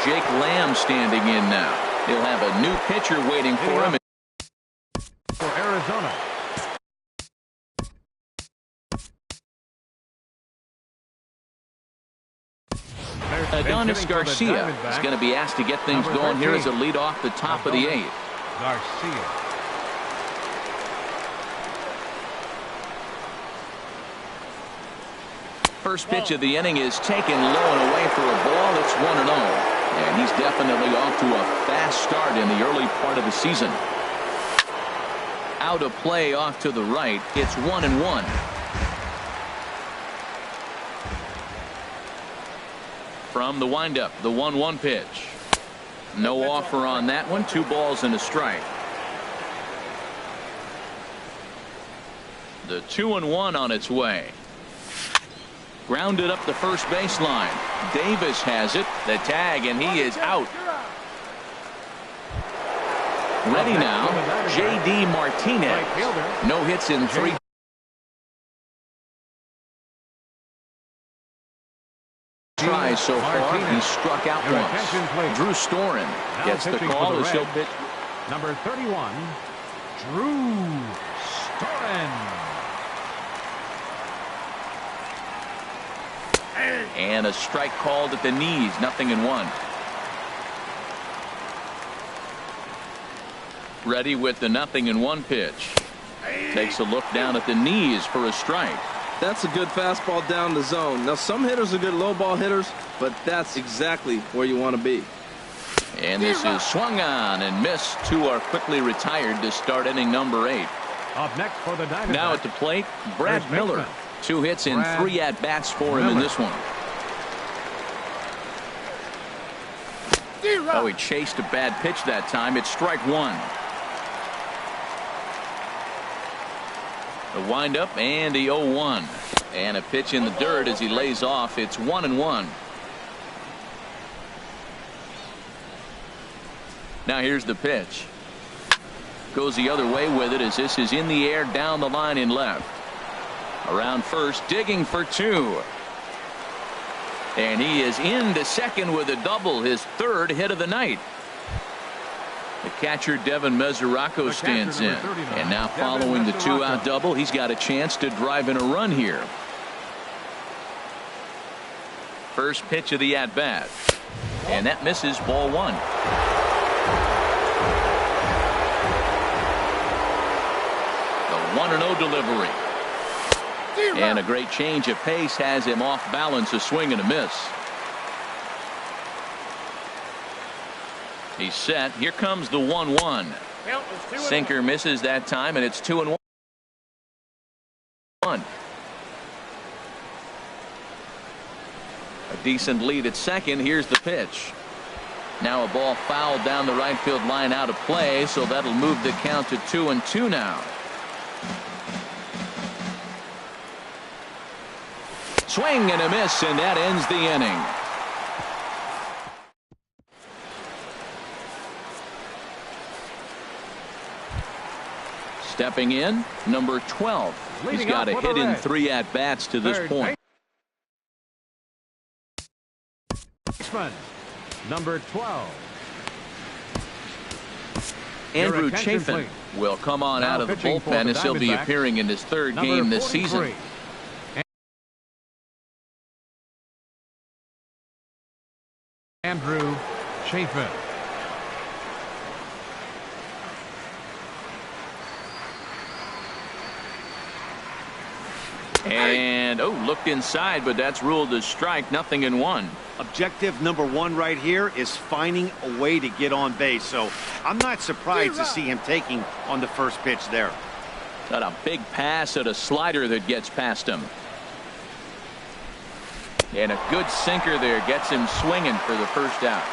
Jake Lamb standing in now. He'll have a new pitcher waiting for him. For Arizona. Adonis Garcia is going to be asked to get things going here as a lead off the top of the eighth. Garcia. First pitch of the inning is taken low and away for a ball. It's 1-0. And he's definitely off to a fast start in the early part of the season. Out of play off to the right. It's 1-1. From the windup, the 1-1 pitch. No offer on that one. 2 balls and a strike. The 2-1 on its way. Grounded up the first baseline. Davis has it. The tag, and he is out. Ready now, J.D. Martinez. No hits in 3. Tries so far. He struck out once. Drew Storen gets the call as he'll pitch. Number 31, Drew Storen. And a strike called at the knees. 0-1. Ready with the 0-1 pitch. Takes a look down at the knees for a strike. That's a good fastball down the zone. Now, some hitters are good low ball hitters, but that's exactly where you want to be. And this is swung on and missed. 2 are quickly retired to start inning number 8. Up next for the Diamondbacks. Now at the plate, Brad Miller. 2 hits in 3 at-bats for him in this one. Oh, he chased a bad pitch that time. It's strike 1. The windup and the 0-1. And a pitch in the dirt as he lays off. It's 1-1. Now here's the pitch. Goes the other way with it as this is in the air down the line in left. Around first, digging for 2. And he is into second with a double, his 3rd hit of the night. The catcher, Devin Mesoraco, stands in. And now following the 2-out double, he's got a chance to drive in a run here. First pitch of the at-bat. And that misses, ball 1. The 1-0 delivery. And a great change of pace has him off balance, a swing and a miss. He's set. Here comes the 1-1. Sinker misses that time, and it's 2-1. A decent lead at second. Here's the pitch. Now a ball fouled down the right field line out of play, so that'll move the count to 2-2 now. Swing and a miss, and that ends the inning. Stepping in, number 12. He's got a hit in 3 at-bats to this point. Number 12. Andrew Chafin will come on out of the bullpen as he'll be appearing in his 3rd game this season. Andrew Chafin. And looked inside, but that's ruled a strike. 0-1. Objective number 1 right here is finding a way to get on base. So I'm not surprised to see him taking on the first pitch there. Got a big pass at a slider that gets past him. And a good sinker there gets him swinging for the first out.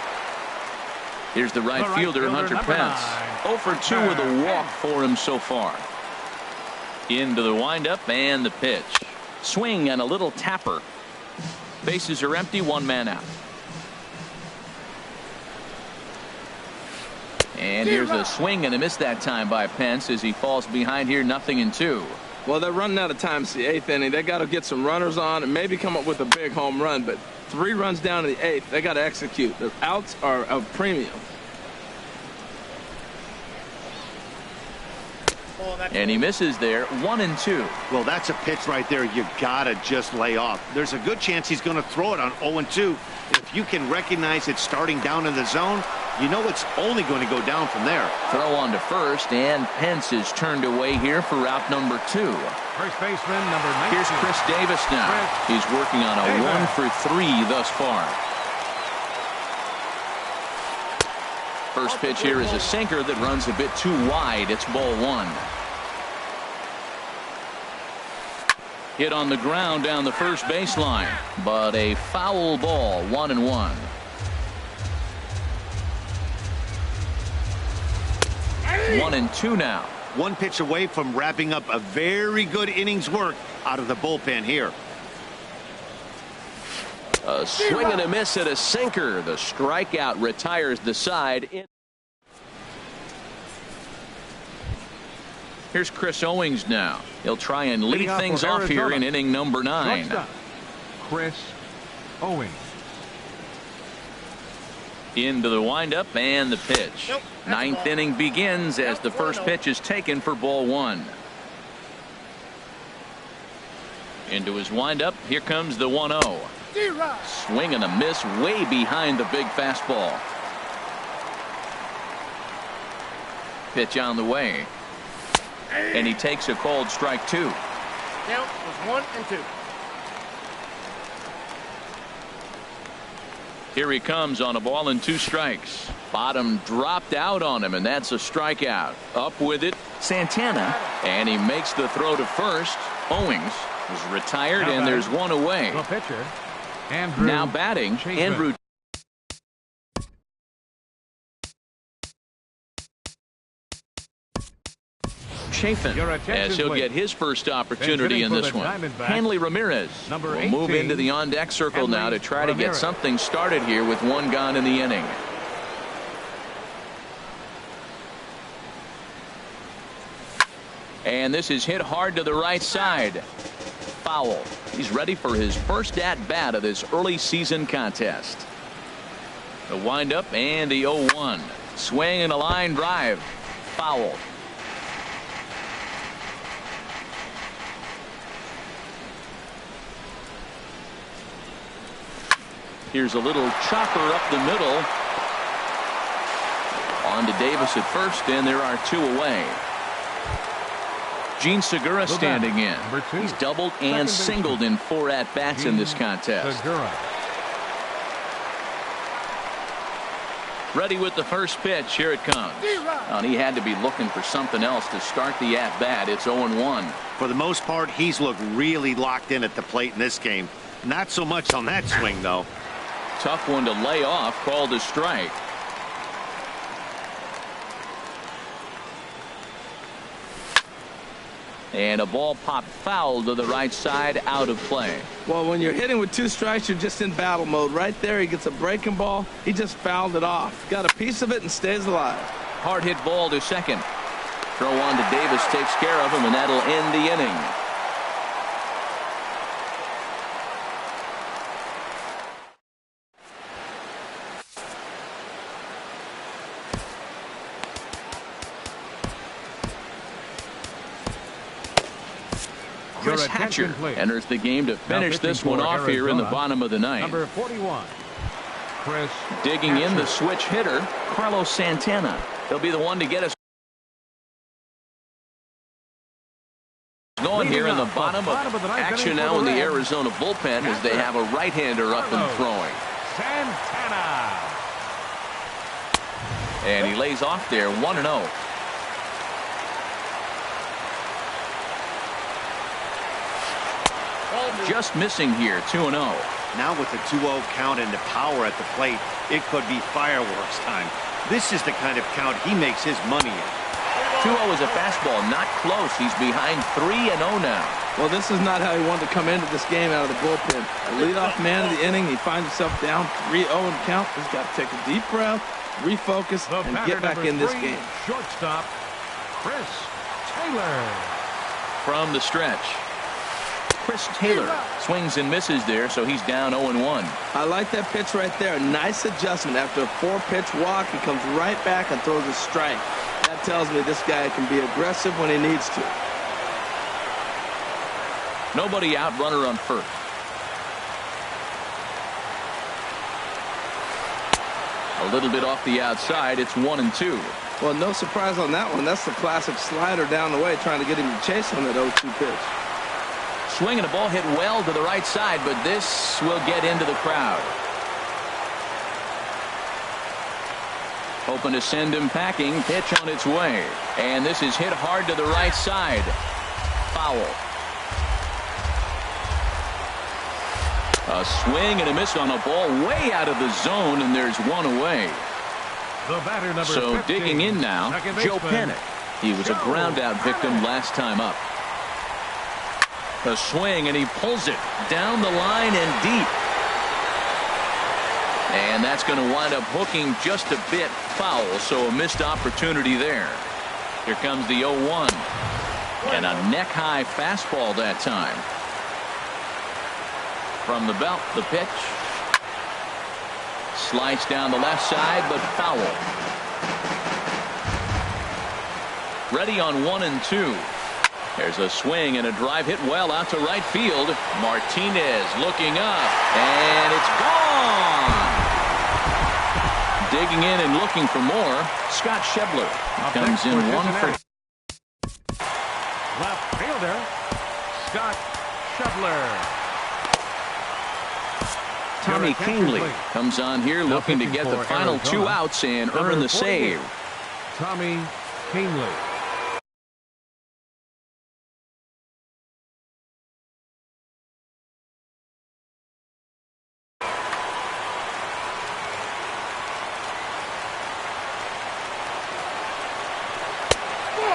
Here's the right fielder, Hunter Pence. 0 for 2 with a walk for him so far. Into the windup and the pitch. Swing and a little tapper. Bases are empty, 1 man out. And here's a swing and a miss that time by Pence as he falls behind here, 0-2. Well, they're running out of time. It's the 8th inning. They got to get some runners on and maybe come up with a big home run. But 3 runs down in the 8th. They got to execute. The outs are a premium. And he misses there, 1-2. Well, that's a pitch right there you gotta just lay off. There's a good chance he's going to throw it on 0-2. If you can recognize it starting down in the zone, you know it's only going to go down from there. Throw on to first, and Pence is turned away here for route number 2. First baseman, number 19. Here's Chris Davis now. He's working on a 1 for 3 thus far. First pitch here is a sinker that runs a bit too wide. It's ball 1. Hit on the ground down the first baseline, but a foul ball, 1-1. One and two now. One pitch away from wrapping up a very good innings work out of the bullpen here. A swing and a miss at a sinker. The strikeout retires the side. Here's Chris Owings now. He'll try and lead things off here in inning number 9. Chris Owings. Into the windup and the pitch. Ninth inning begins as the first pitch is taken for ball 1. Into his windup. Here comes the 1-0. Swing and a miss way behind the big fastball. Pitch on the way. And he takes a called strike 2. Count was 1-2. Here he comes on a ball and 2 strikes. Bottom dropped out on him, and that's a strikeout. Up with it, Santana, and he makes the throw to first. Owings is retired, and there's one away. The pitcher, Andrew now batting, Andrew. Chafin, as he'll get his first opportunity in this one. Hanley Ramirez will move into the on-deck circle now to try to get something started here with 1 gone in the inning. And this is hit hard to the right side. Foul. He's ready for his first at-bat of this early season contest. The windup and the 0-1. Swing and a line drive. Foul. Here's a little chopper up the middle. On to Davis at first, and there are 2 away. Gene Segura standing in. He's doubled and singled in 4 at-bats in this contest. Ready with the first pitch. Here it comes. And he had to be looking for something else to start the at-bat. It's 0-1. For the most part, he's looked really locked in at the plate in this game. Not so much on that swing, though. Tough one to lay off, called a strike. And a ball popped foul to the right side, out of play. Well, when you're hitting with 2 strikes, you're just in battle mode. Right there, he gets a breaking ball. He just fouled it off. Got a piece of it and stays alive. Hard hit ball to second. Throw on to Davis, takes care of him, and that'll end the inning. Chris Hatcher enters the game to finish this one off here in the bottom of the 9th. Number 41. Chris digging in the switch hitter, Carlos Santana. He'll be the one to get us going here in the bottom of action now in the Arizona bullpen as they have a right-hander up and throwing. Santana. And he lays off there, 1-0. Just missing here, 2-0. Now with the 2-0 count and the power at the plate, it could be fireworks time. This is the kind of count he makes his money in. 2-0 is a fastball, not close. He's behind 3-0 now. Well, this is not how he wanted to come into this game out of the bullpen. The leadoff man of the inning, he finds himself down 3-0 in count. He's got to take a deep breath, refocus, and get back in this game. Shortstop, Chris Taylor. From the stretch, Chris Taylor swings and misses there, so he's down 0-1. I like that pitch right there. Nice adjustment. After a 4-pitch walk, he comes right back and throws a strike. That tells me this guy can be aggressive when he needs to. Nobody out, runner on first. A little bit off the outside. It's 1-2. Well, no surprise on that one. That's the classic slider down the way, trying to get him to chase on that 0-2 pitch. Swing and a ball hit well to the right side, but this will get into the crowd. Hoping to send him packing. Pitch on its way. And this is hit hard to the right side. Foul. A swing and a miss on a ball way out of the zone, and there's one away. The batter, number So 15, digging in now, Joe Pennick. He was a ground-out victim last time up. A swing, and he pulls it down the line and deep. And that's going to wind up hooking just a bit foul, so a missed opportunity there. Here comes the 0-1. And a neck-high fastball that time. From the belt, the pitch. Slice down the left side, but foul. Ready on 1-2. There's a swing and a drive hit well out to right field. Martinez looking up, and it's gone. Digging in and looking for more, Scott Schebler comes in 1 for. Left fielder, Scott Schebler. Tommy Kingley comes on here looking to get the final 2 outs and earn the save. Tommy Kingley.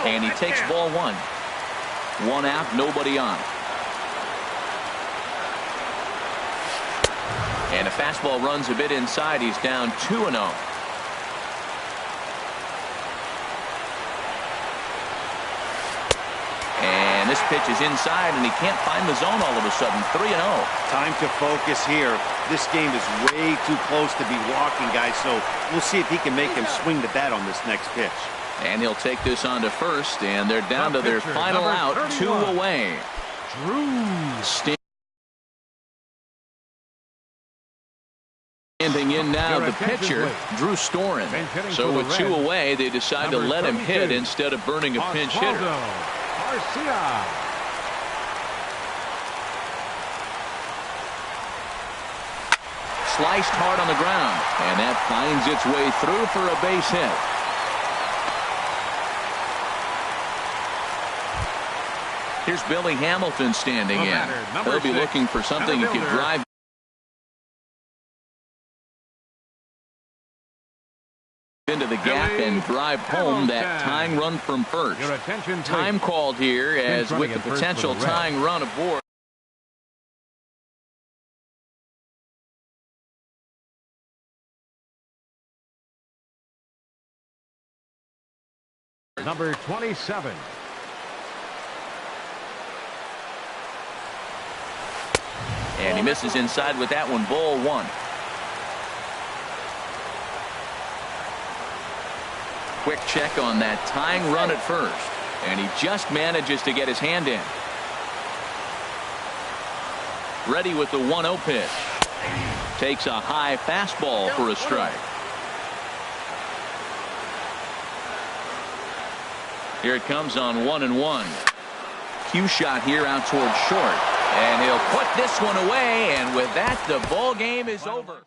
And he takes ball 1. 1 out, nobody on. And a fastball runs a bit inside. He's down 2-0. And this pitch is inside, and he can't find the zone all of a sudden. 3-0. Time to focus here. This game is way too close to be walking, guys, so we'll see if he can make him swing the bat on this next pitch. And he'll take this on to first, and they're down to their final out, 2 away. Standing in now, the pitcher, Drew Storen. So with 2 away, they decide to let him hit instead of burning a pinch hitter. Sliced hard on the ground, and that finds its way through for a base hit. Here's Billy Hamilton standing in. He'll be looking for something he can drive into the gap and drive home that tying run from first. Time called here as with the potential tying run aboard. Number 27. And he misses inside with that one. Ball 1. Quick check on that tying run at first, and he just manages to get his hand in. Ready with the 1-0 pitch. Takes a high fastball for a strike. Here it comes on 1-1. Cue shot here out towards short. And he'll put this one away, and with that, the ball game is over.